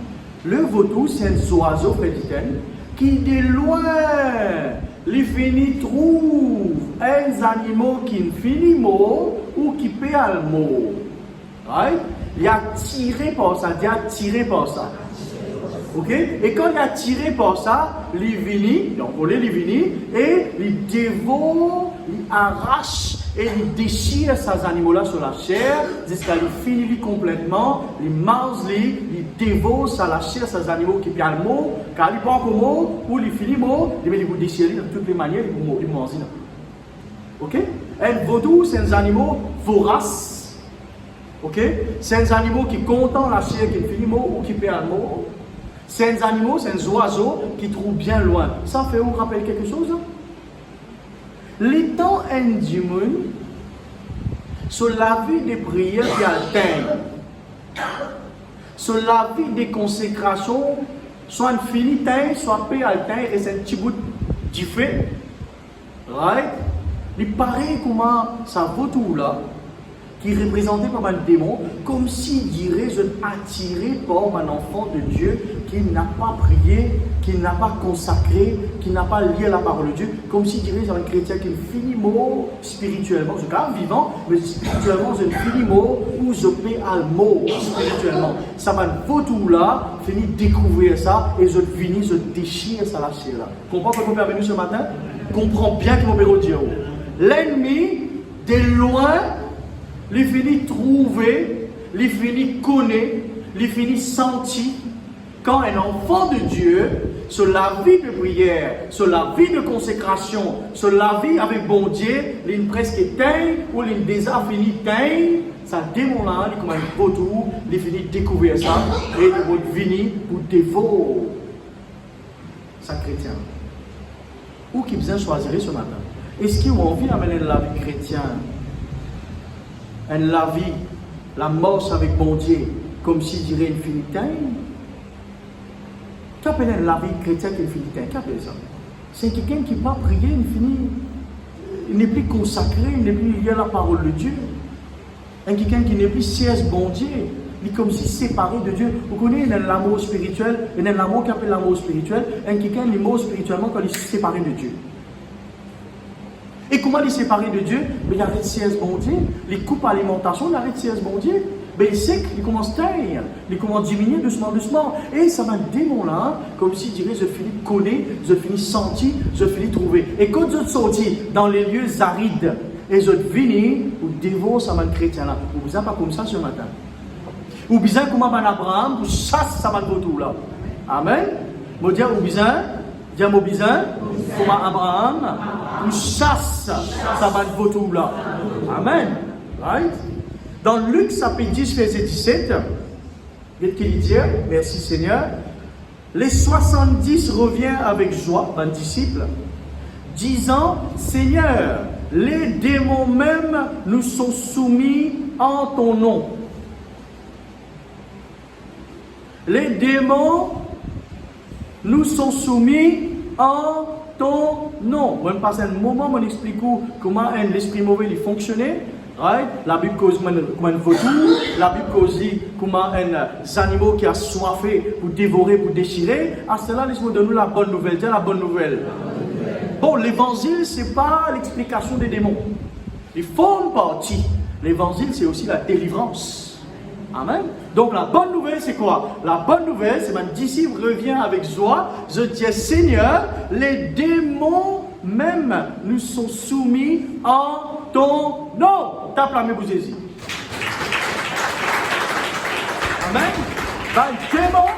le vautour, c'est un oiseau préditaine qui, de loin, les finit trouve un animal qui finit mort ou qui peut le mort. Right? Il a tiré par ça, il a tiré par ça. Ok? Et quand il a tiré par ça, il vini, donc volé, il vini, et il dévore, il arrache et il déchire ces animaux-là sur la chair jusqu'à il finit complètement, il mange, il dévore ça la chair, ces animaux qui perdent le mot, car il prend comme mot, ou il finit mot, il va déchirer de toutes les manières, il mange. Ok? Et vaudou, c'est un animal vorace. Ok? C'est un animal qui content la chair qui finit mot ou qui perd le mot. C'est un animal, c'est un oiseau qui trouve bien loin. Ça fait vous rappeler quelque chose? Les temps indimmunes sur la vie des prières qui atteignent, sur la vie des consécrations, soit fini, soit paix atteint et c'est un petit bout du fait. Right? Il paraît comment ça vaut tout là, qui est représenté par un démon, comme s'il dirait je suis attiré par un enfant de Dieu qui n'a pas prié, qui n'a pas consacré, qui n'a pas lié la parole de Dieu, comme s'il dirait c'est un chrétien qui finit mort spirituellement. Je suis quand même vivant, mais spirituellement je finis mort ou je paie à mort spirituellement. Ça va vaut tout là, finit découvrir ça et je finis, je déchire ça lâcher là. Comprends ce qu'on est venu ce matin? Comprends bien que mon père Dieu. L'ennemi, de loin, il finit trouver, il finit connaître, il finit sentir quand un enfant de Dieu, sur la vie de prière, sur la vie de consécration, sur la vie avec bon Dieu, il presque éteint ou il déjà fini éteint, ça démon là, il comme un vautour, il finit découvrir ça et il va venir pour dévorer ça chrétien. Où qui besoin choisir ce matin? Est-ce qu'ils ont envie d'amener la vie chrétienne? La vie, la mort avec bon Dieu, comme s'il dirait une finité. Qu'appelle la vie chrétienne une finité? Qu'appelle ça? C'est quelqu'un qui va prier, il n'est plus consacré, il n'est plus lié à la parole de Dieu. Quelqu'un qui n'est plus siège bon Dieu, il est comme si séparé de Dieu. Vous connaissez l'amour spirituel, il y a l'amour qui appelle l'amour spirituel, quelqu'un qui est mort spirituellement quand il est séparé de Dieu. Et comment il est séparé de Dieu? Mais il arrête de siège bon Dieu. Les coupes alimentation, il arrête de siège bon Dieu. Mais il sait qu'il commence à taire, il commence à diminuer doucement. Et ça va un démon là, comme s'il dirait je finis connaître, je finis sentir, je finis trouver. Et quand je sortis dans les lieux arides, et je finis, ou dévore ça va un chrétien là. Vous ne pas comme ça ce matin. Ou bien comme Abraham, vous chasse ça va le tout là. Amen. Vous dire ou bien, comme Abraham, vous chasse ça va le tout là. Amen. Right? Dans Luc, chapitre 10, verset 17, il dit, merci Seigneur, les 70 reviennent avec joie, 20 disciples, disant, Seigneur, les démons même nous sont soumis en ton nom. Les démons nous sont soumis en ton nom. Je vais passer un moment, je vais expliquer comment l'esprit mauvais fonctionnait. Right? La Bible cause comme un vautour, la Bible cause comment un animal qui a soifé pour dévorer, pour déchirer. À cela, laisse-moi donner la bonne nouvelle. Tiens la bonne nouvelle. Bon, l'évangile, ce n'est pas l'explication des démons. Ils font partie. L'évangile, c'est aussi la délivrance. Amen. Donc la bonne nouvelle, c'est quoi? La bonne nouvelle, c'est mon disciple revient avec joie. Je dis, Seigneur, les démons même nous sont soumis en ton nom. Tape la main pour Jésus. Amen. Les démons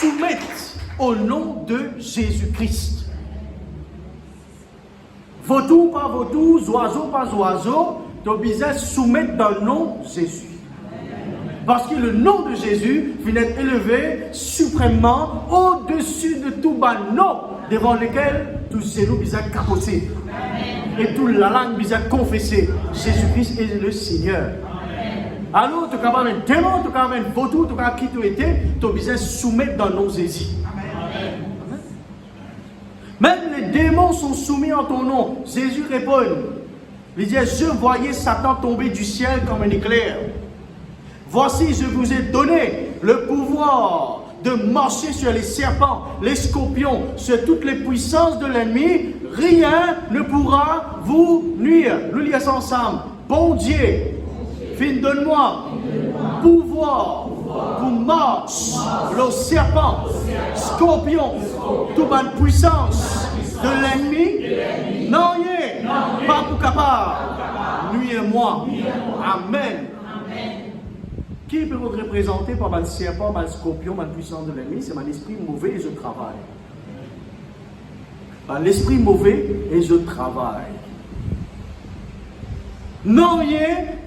soumettre au nom de Jésus-Christ. Vautour par vautour, oiseau par oiseau, tu as besoin de soumettre dans le nom de Jésus. Parce que le nom de Jésus vient être élevé suprêmement au-dessus de tout nom devant lequel tous ces loups besoin capoter. Et toute la langue besoin confesser. Jésus-Christ est le Seigneur. Alors, tu as capable de démon, tu as capable de vautour, tu as capable qui tu étais, tu as besoin de soumettre dans le nom de Jésus. Même les démons sont soumis en ton nom. Jésus répond. Il dit, je voyais Satan tomber du ciel comme un éclair. Voici, je vous ai donné le pouvoir de marcher sur les serpents, les scorpions, sur toutes les puissances de l'ennemi. Rien ne pourra vous nuire. Nous lisons ça ensemble. Bon Dieu, donne-moi pouvoir pour marcher le serpent, scorpion, toute bonne puissance de l'ennemi. Non, pas pour capable. Nuire-moi. Amen. Qui peut vous représenter par le serpent, par le scorpion, par la puissance de l'ennemi? C'est mon esprit mauvais et je travaille. Par l'esprit mauvais et je travaille. Non,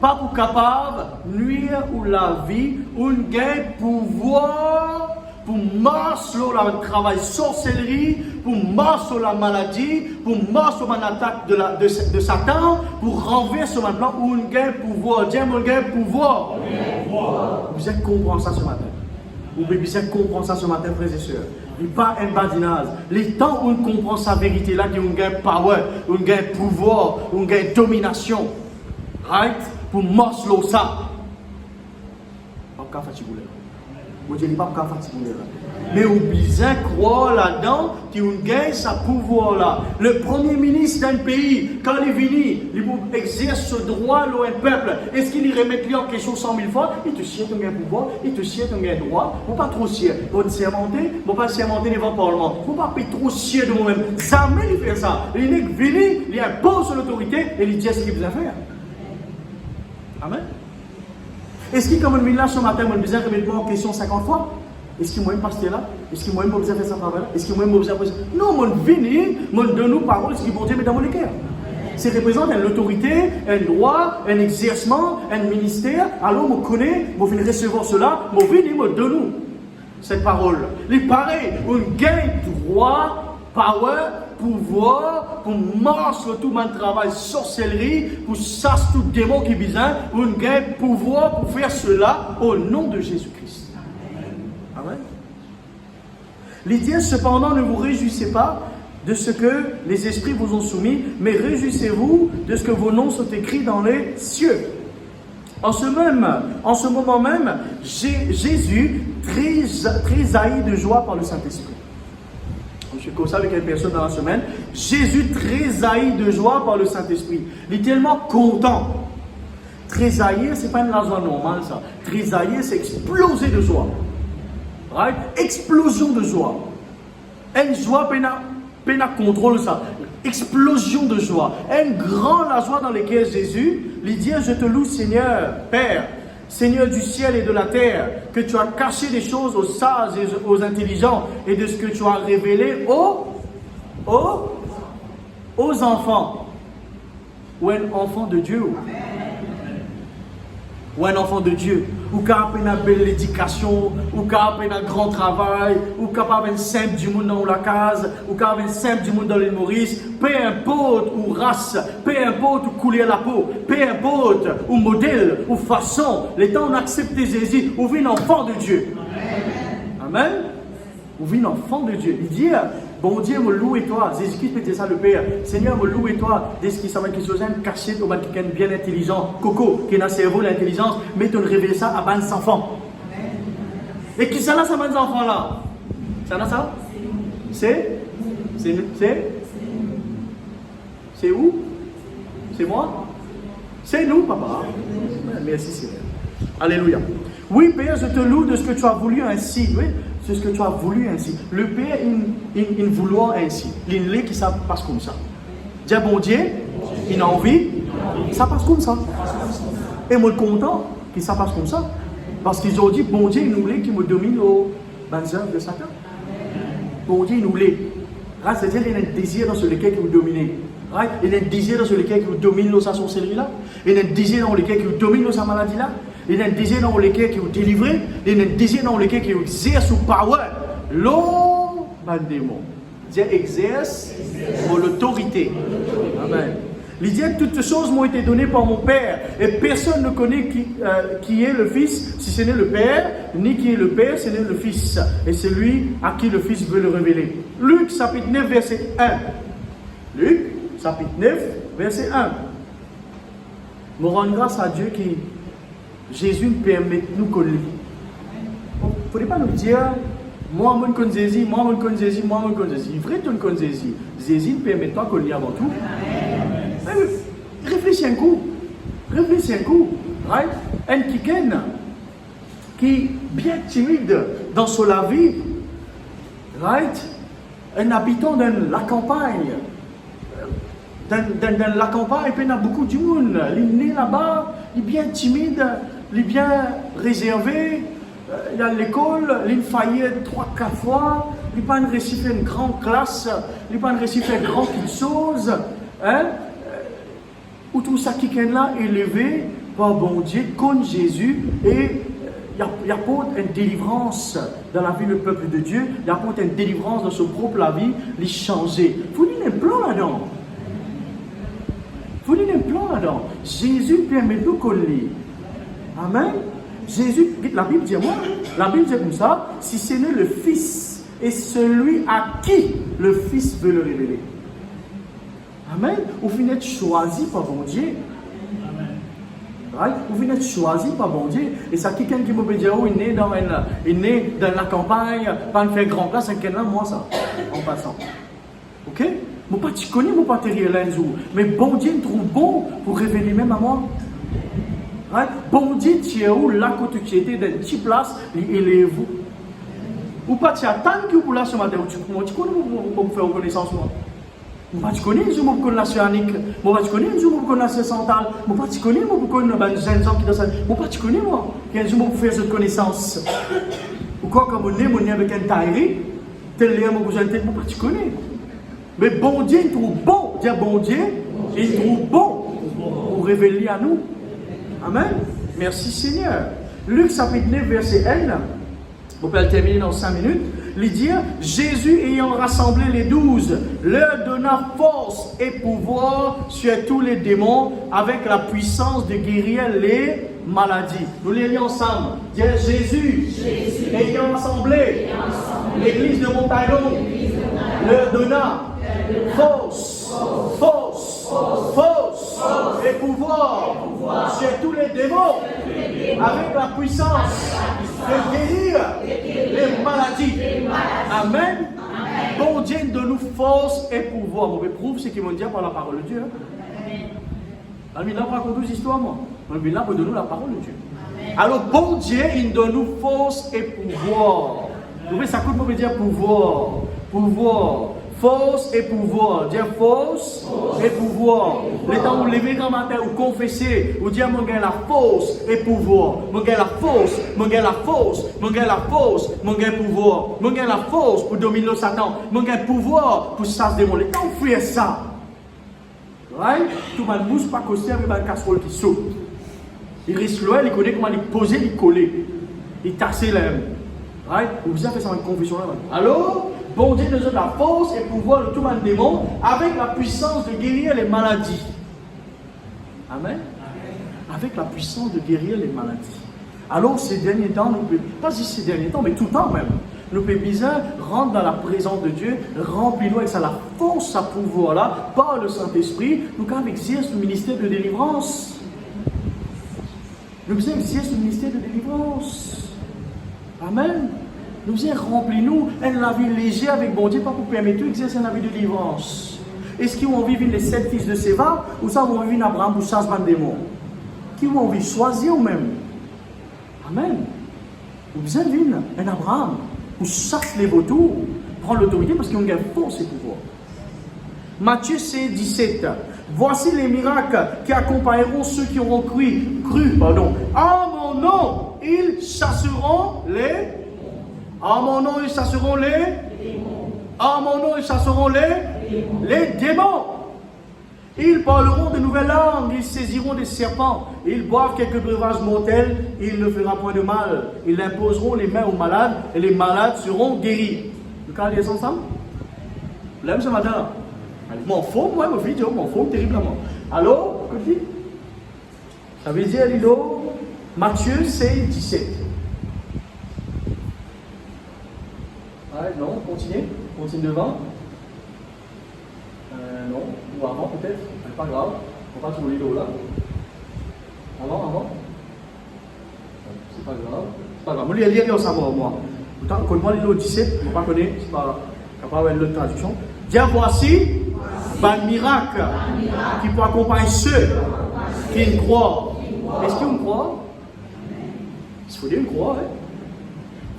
pas pour capable nuire ou la vie, ou un gain pouvoir pour marcher sur le travail sorcellerie, pour marcher sur la maladie, pour marcher sur une attaque de Satan, pour renverser sur un plan où un gain pouvoir. Dieu, un gain pouvoir. Vous êtes comprendre ça ce matin. Vous êtes comprendre ça ce matin, frères et sœurs. Il n'y a pas un badinage. Les temps où on comprend sa vérité là, qu'il y a un gain power, un gain pouvoir, un gain domination. Right? Pour marcher sur ça. Pas fatigué. Vous ne pas fatigué. Mais vous besoin croire là-dedans qu'il gagne sa pouvoir là. Le premier ministre d'un pays, quand il est venu, il exerce ce droit là un peuple. Est-ce qu'il remet lui en question 100 000 fois? Il te sied ton gain pouvoir, il te sied ton gain droit. Il ne faut pas trop sier. Il faut sermenter, il ne faut pas sermenter devant le Parlement. Il ne faut pas trop sier de moi-même. Jamais il fait ça. Il est venu, il impose l'autorité et il dit ce qu'il veut faire. Amen. Est-ce qu'il, comme on là ce matin, on a besoin de remettre en question 50 fois? Est-ce qu'il m'a même pasteur là? Est-ce qu'il m'a même besoin de faire ça travail là? Est-ce qu'il m'a même besoin de faire ça? Non, mon vini, mon donne nous parole, ce qui vont dire dans mon cœur. C'est représente une autorité, un droit, un exercement, un ministère. Alors, on connaît, on vient recevoir cela, on vini, on donne nous cette parole. Il paraît, on gagne droit, power, pouvoir pour marcher sur tout mon travail sorcellerie, pour chasser tout démon qui bizarre, on gagne pouvoir pour faire cela au nom de Jésus-Christ. Amen. Il dit cependant ne vous réjouissez pas de ce que les esprits vous ont soumis, mais réjouissez-vous de ce que vos noms sont écrits dans les cieux. En ce moment même, Jésus très haï de joie par le Saint-Esprit. Je suis comme ça avec une personne dans la semaine. Jésus très haï de joie par le Saint-Esprit. Il est tellement content. Très haï, ce n'est pas une joie normale ça. Très haï, c'est exploser de joie. Right? Explosion de joie. Une joie, peine à contrôle ça. Explosion de joie. Un grand la joie dans laquelle Jésus lui dit, je te loue Seigneur, Père, Seigneur du ciel et de la terre, que tu as caché des choses aux sages et aux intelligents et de ce que tu as révélé aux enfants. Ou un enfant de Dieu. Ou un enfant de Dieu. Ou capable une belle éducation, ou capable un grand travail, ou capable un simple du monde dans la case, ou capable un simple du monde dans l'île Maurice, peu importe ou race, peu importe ou couleur la peau, peu importe ou modèle ou façon, les temps on accepte Jésus, ou vit un enfant de Dieu. Amen. Ou vit un enfant de Dieu. Il dit, bon Dieu, me loue et toi, Jésus-Christ peut dire ça le Père, Seigneur, me loue et toi, dès ce qui s'appelle quelque chose caché, ou quelqu'un bien intelligent, Coco, qui a un cerveau, l'intelligence, mais tu révèles ça à 20 enfants. Et qui ça là, ces 20 enfants là? Ça là, ça? C'est où? C'est moi? C'est nous, papa. Merci Seigneur. Alléluia. Oui, Père, je te loue de ce que tu as voulu ainsi. Oui, c'est ce que tu as voulu ainsi. Le Père, il vouloir ainsi. Il est qui ça passe comme ça. Dis bon Dieu, il a envie, ça passe comme ça. Et moi, content que ça passe comme ça. Parce qu'ils ont dit, bon Dieu, il nous voulait qu'il me domine les œuvres de Satan. Bon Dieu nous l'est. C'est-à-dire qu'il y a un désir dans lequel vous dominez. Il y a un désir dans lequel vous domine nos sorcelleries-là. Il y a un désir dans lequel vous domine nos maladies-là. Il y a un désir dans lequel vous délivrez. Il y a un désir dans lequel vous exerce sous power. L'eau, démon. Dieu exerce l'autorité. Amen. Il dit toutes choses m'ont été données par mon Père et personne ne connaît qui est le Fils si ce n'est le Père, ni qui est le Père si ce n'est le Fils. Et c'est lui à qui le Fils veut le révéler. Luc chapitre 9 verset 1. Luc chapitre 9 verset 1. Nous rendons grâce à Dieu qui Jésus nous permet de nous connaître. Il ne faudrait pas nous dire moi je connais Jésus, moi je connais Jésus, moi je connais Jésus. Il vrai que tu connais Jésus. Jésus permet toi qu'on ait avant tout. Réfléchis un coup. Right? Un qui est bien timide dans son vie. Right? Un habitant de la campagne. Dans la campagne, il y a beaucoup de monde. Il est né là-bas, il est bien timide, il est bien réservé. Il est à l'école, il a failli 3-4 fois. Il n'a pas réussi à faire une grande classe. Il n'a pas réussi à faire grand chose. Hein? Où tout ça qui est là élevé par bon Dieu, comme Jésus, et il apporte une délivrance dans la vie du peuple de Dieu, il apporte une délivrance dans son propre vie, il changer. Il faut dire un plan là-dedans. Jésus permet tout qu'on lit. Amen. Jésus, la Bible dit comme ça, si ce n'est le Fils et celui à qui le Fils veut le révéler. Amen. Vous venez être choisi par bon Dieu. Right? Vous venez être choisi par bon Dieu. Et ça, quelqu'un qui me dit, oh, il est né dans la campagne, pas faire grand place, c'est quelqu'un, moi, ça, en passant. Ok? Je ne connais pas te réaliser, mais bon Dieu me trouve bon pour révéler même à moi. Right? Bon Dieu, tu es où, là, quand tu étais dans une petite place, il élève vous. Ou pas, tu attends que vous là ce matin, tu connais pour me faire reconnaissance, moi. Moi, tu connais, je me connais la sœur Annick. Moi, tu connais, je me connais la sœur Santal. Moi, tu connais, moi, je connais les jeunes gens qui dans ça. Moi, tu connais, moi, je me faire cette connaissance. Ou quoi, comme on est avec un taillerie, tel est mon cousin, moi, tu connais. Mais bon Dieu, il trouve bon. Dire bon Dieu, il trouve bon pour révéler à nous. Amen. Merci Seigneur. Luc chapitre 9, verset 1. On peut le terminer dans 5 minutes. Il dit, Jésus ayant rassemblé les 12, leur donna force et pouvoir sur tous les démons avec la puissance de guérir les maladies. Nous les lisons ensemble. Dis Jésus ayant rassemblé l'église de Montaillon, leur donna force et pouvoir sur tous les démons avec la puissance de guérir les maladies. Amen. Bon Dieu donne nous force et pouvoir. Bon, mais prouve ce qu'ils m'ont dit par la parole de Dieu. Amen. Là, on raconte des histoires, moi. Mais là, on donne nous la parole de Dieu. Alors, bon Dieu, il donne nous force et pouvoir. Vous voyez, ça coûte pour me dire pouvoir. Force et pouvoir. Dire force et pouvoir. Les temps où vous levez grand matin, ou confessez, ou dire mon gars la force et pouvoir. Mon gars la force, mon gars la force, mon gars la force, mon gars pouvoir. Mon gars la force pour dominer le Satan. Mon gars pouvoir pour chasser des démons. Les temps où vous faites ça, right? Tout le monde ne bouge pas coster avec une casserole qui saute. Il risque l'oeil, il connaît comment il poser, il coller. Il tasser là. Right? Vous avez fait ça en confession là. Alors, bon Dieu nous donne la force et pouvoir de tout le démon avec la puissance de guérir les maladies. Amen. Avec la puissance de guérir les maladies. Alors, ces derniers temps, nous pouvons, pas juste ces derniers temps, mais tout le temps même, nous pouvons bien rentrer dans la présence de Dieu, remplir-nous avec ça, la force à pouvoir là, par le Saint-Esprit, nous pouvons exercer le ministère de délivrance. Nous pouvons exercer le ministère de délivrance. Amen. Nous remplis-nous la vie légère avec bon Dieu, pas pour permettre d'exercer la vie de délivrance. Est-ce qu'ils vont vivre les 7 fils de Séva ou ça vont vivre Abraham pour chasser des démons? Qui vont vivre choisir ou même? Amen. Vous avez vivre un Abraham pour chasser les vautours, prendre l'autorité parce qu'ils ont gagné force et pouvoir. Matthieu 16, 17. Voici les miracles qui accompagneront ceux qui auront cru. En mon nom, ils chasseront les En mon nom, ils chasseront les démons. En mon nom, ils chasseront les démons. Ils parleront de nouvelles langues, ils saisiront des serpents, ils boivent quelques breuvages mortels, il ne fera point de mal. Ils imposeront les mains aux malades et les malades seront guéris. Vous pouvez lire ensemble? Vous l'avez ce matin? Je m'en fous, moi, ma fille, je m'en fous terriblement. Alors, que dit? Ça veut dire, Lilo, Matthieu 16, 17. Ouais, non, continue devant. Non, ou avant peut-être, c'est pas grave, on va sur le Lilo là. Avant. C'est pas grave. Moi, je vais savoir, moi. Pourtant, quand moi, Lilo 17, je ne connais pas, c'est pas capable de la traduction. Dire voici, un miracle qui peut accompagner ceux qui croient. Est-ce qu'ils croient? Il faut dire une croix, hein?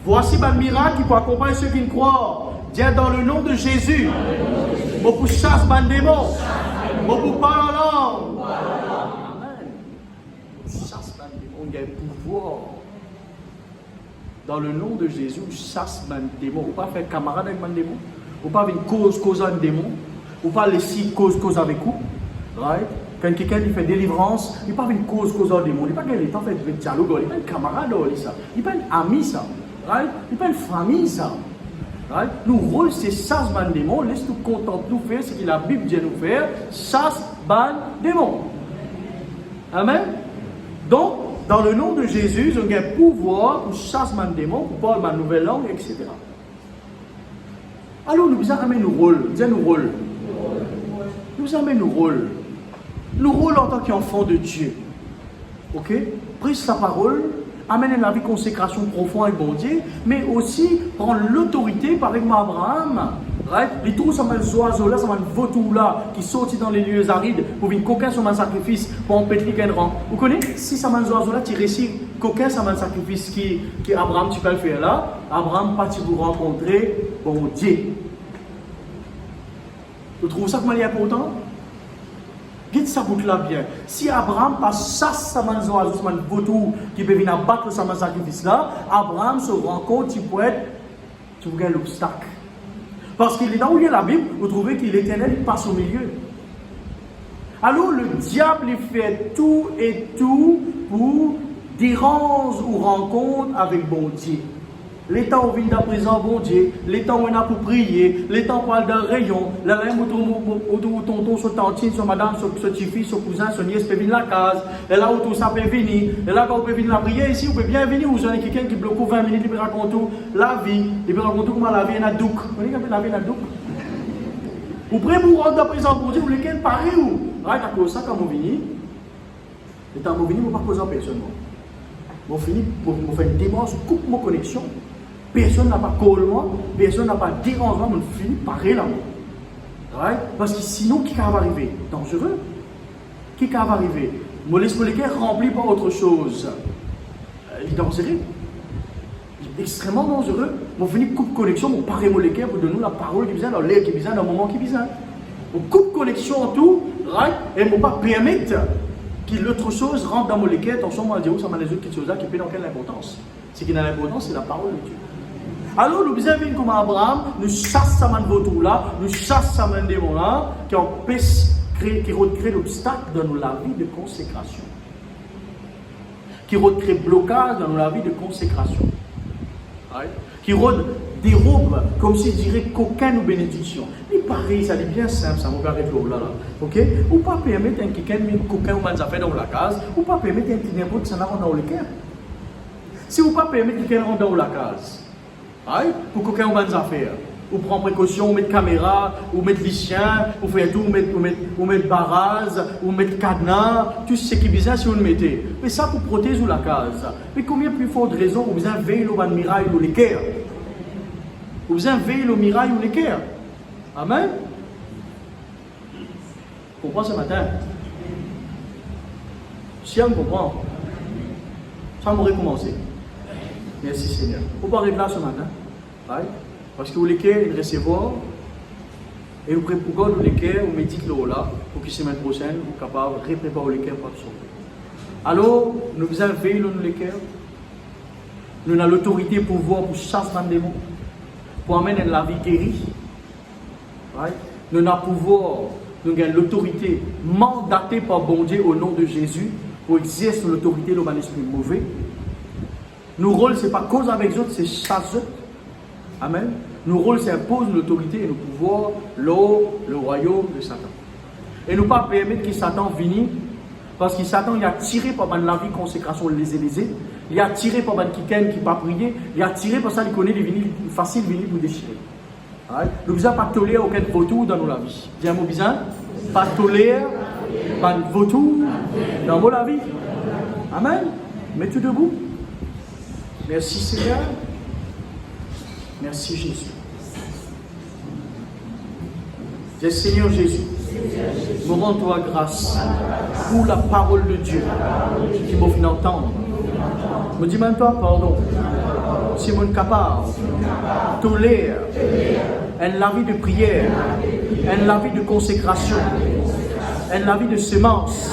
Voici un miracle qui peut accompagner ceux qui croient. Dire dans le nom de Jésus. Beaucoup chasse ban démon. Beaucoup parle en langue. Amen. Chasse ban démon. Il y a un pouvoir. Dans le nom de Jésus, chasse ban démon. Ou pas faire camarade avec ban démon. Ou pas avoir une cause avec un démon. Ou pas laisser cause avec vous. Right? Quand quelqu'un fait délivrance, il n'est pas une cause avec un démon. Il n'est pas quelqu'un qui fait dialogue. Il n'est pas un camarade. Il n'est pas un ami. Ça. Right? Il n'est pas une famille. Ça. Right? Nous rôle c'est chasse ban démon, laisse nous content nous faire ce que la Bible dit nous faire, chasse ban démon. Amen. Donc, dans le nom de Jésus, on a un pouvoir pour chasse ban démon, pour parler ma nouvelle langue, etc. Alors, nous avons nos rôles. Nous avons nos rôles. Nous rôles en tant qu'enfants de Dieu. Ok? Prise sa parole. Amener la vie consécration profonde avec bon Dieu, mais aussi prendre l'autorité par exemple Abraham. Right? Les trous sont des oiseaux là, sont des vautours là qui sortent dans les lieux arides pour venir coquin sur un sacrifice pour empêcher qu'un rang. Vous connaissez? Si ça m'a des oiseaux là, tu réussis coquin sur un sacrifice qui Abraham tu peux le faire là. Abraham parti pour rencontrer bon Dieu. Vous trouvez ça comme important? Guide sa boucle là bien. Si Abraham passe chasse sa manzo à ce vautour qui peut venir battre sa sacrifice là, Abraham se rend compte qu'il peut être, tu vois l'obstacle. Parce qu'il est dans où il y a la Bible, vous trouvez que l'Éternel passe au milieu. Alors le diable il fait tout et tout pour déranger ou rencontre avec bon Dieu. Les temps où vient à présent, bon Dieu, les temps où on a pour prier, les temps où on parle d'un rayon, la lame où tonton, son tantine, son madame, son petit-fils, son cousin, son nièce peut venir à la case, et là où tout ça peut venir, et là quand on peut venir la prière ici, on peut bien venir, vous avez quelqu'un qui bloque 20 minutes, il peut raconter la vie, il peut raconter comment la vie est un douk. Vous voyez comment la vie est un douk? Vous pouvez vous rendre à présent pour dire, vous voulez qu'elle parie ou? Right, à cause ça, quand vous venez, et quand vous venez, vous ne pouvez pas causer personne. Vous finissez pour faire une démarche, coupe mon connexion. Personne n'a pas collé moi, personne n'a pas dérangé moi, je finis par là. Right? Parce que sinon, qui va arriver? Dangereux. Qui va arriver? Mon esprit rempli par autre chose. Il est dangereux. Il est extrêmement dangereux. On finit coupe connexion, on parle moléculaire pour donner la parole qui vient, l'air qui vient, dans le moment qui vient. On coupe connexion en tout, right? Et on ne peut pas permettre que l'autre chose rentre dans moléculaire. Attention, moi, je dis, ça m'a les autres choses là qui peut dans quelle importance? Ce qui n'a l'importance, c'est la parole de Dieu. Alors, nous avons vu comme Abraham, nous chasse sa main de vautour là, nous chasse sa main de démon là, qui empêche, qui recrée l'obstacle dans la vie de consécration. Qui recrée blocage dans la vie de consécration. Right? Qui dérobe, comme si je dirais qu'aucune bénédiction. Mais pareil, ça est bien simple, ça me paraît là. Ok? Ou pas permettre à quelqu'un de qu'aucun ou affaire dans la case, ou pas permettre à n'importe qui s'en rentre dans le cœur. Si vous ne pouvez pas permettre quelqu'un rentre dans la case, right? Pour qu'aucun ou affaire, ou prendre précaution, ou mettre caméra, ou mettre les chiens, ou faire tout, ou mettre barrage, ou mettre cadenas, tout ce qui est bizarre si vous le mettez. Mais ça pour protéger la case. Mais combien plus forte raison vous avez veillé au mirail ou l'équerre? Vous avez veillé au mirail ou l'équerre? Amen? Vous comprenez ce matin? Si on comprend, ça va recommencer. Merci Seigneur. Vous pouvez arriver là ce matin. Right? Parce que vous voulez recevoir. Et vous préparez pour vous voulez vous méditez là pour que la semaine prochaine vous soyez capable de préparer les cœurs pour sauver. Alors, nous avons veillé nous les cœurs. Nous avons l'autorité pour voir, pour chasser les démons, pour amener la vie guérie. Right? Nous avons pouvoir, nous avons l'autorité mandatée par bon Dieu au nom de Jésus pour exercer l'autorité de l'esprit mauvais. Nos rôles, ce n'est pas cause avec les autres, c'est chasser. Amen. Nos rôles, c'est imposer l'autorité et le pouvoir, le royaume de Satan. Et nous ne pas permettre que Satan vienne, parce que Satan il a tiré par la vie consécration les élysées, il a tiré par quelqu'un qui n'a pas prié, il a tiré par ça, il connaît les vignes faciles venir pour déchirer. Nous ne pouvons pas tolérer aucun vautour dans nos vies. Dis un mot bizarre, pas tolérer, pas de vautour dans nos vies. Amen. Mets-toi debout. Merci Seigneur. Merci Jésus. Dis Seigneur Jésus. Nous rendons-toi grâce pour la parole de Dieu qui m'a fait entendre. Me dis même toi pardon. Si mon capable, tolère la vie de prière, la vie de consécration, la vie de semence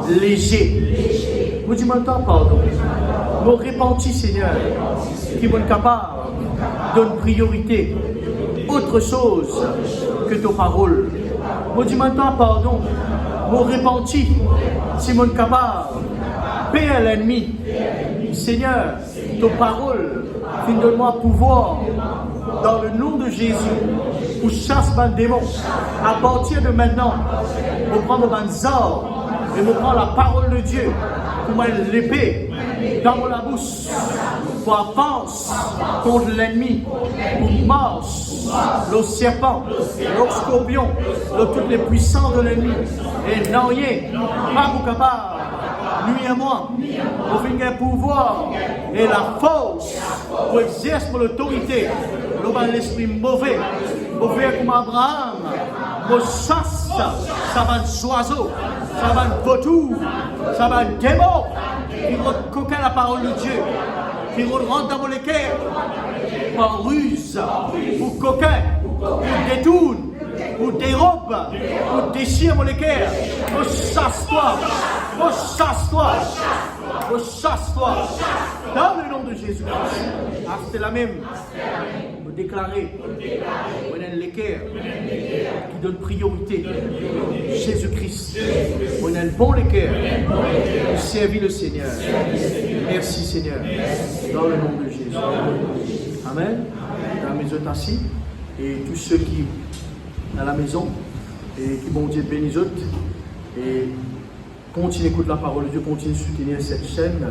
léger. Me dis même toi pardon. Nous repentis Seigneur qui mon capable donne priorité autre chose que ta parole. Moi dis maintenant pardon, mon repenti, si mon capable, paix à l'ennemi. Seigneur, ta parole, donne-moi pouvoir dans le nom de Jésus pour chasser les démons. À partir de maintenant, je prends mes ordres et je prends la parole de Dieu pour mettre l'épée dans la bouche pour avancer contre l'ennemi, pour marcher le serpent, le scorpion, toutes les puissants de l'ennemi. Et non, pas vous capable, lui et moi, pour finir le pouvoir et la force pour exercer l'autorité, l'esprit mauvais, pour faire comme Abraham, pour chasse, ça va être oiseau, ça va être vautour, ça va être démon, qui va coquer la parole de Dieu, qui va rentrer dans le cœur, par ruse, pour coquin, pour détourner, pour dérobe, pour déchirer mon cœur, pour chasse-toi, pour chasse-toi, pour chasse-toi, dans le nom de Jésus-Christ. Ah, c'est la même. Vous déclarez, on a le cœur qui donne priorité. Jésus-Christ, on a le bon cœur pour servir le Seigneur. Merci Seigneur, dans le nom de Jésus. Amen. Dans la maison assis et tous ceux qui à la maison et qui bon Dieu bénisse autres et continue d'écouter la parole de Dieu, continue de soutenir cette chaîne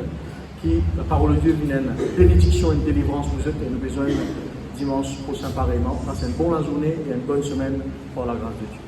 qui la parole de Dieu vient une bénédiction et une délivrance pour vous autres et nous besoin dimanche prochain pareillement. Passez une bonne journée et une bonne semaine pour la grâce de Dieu.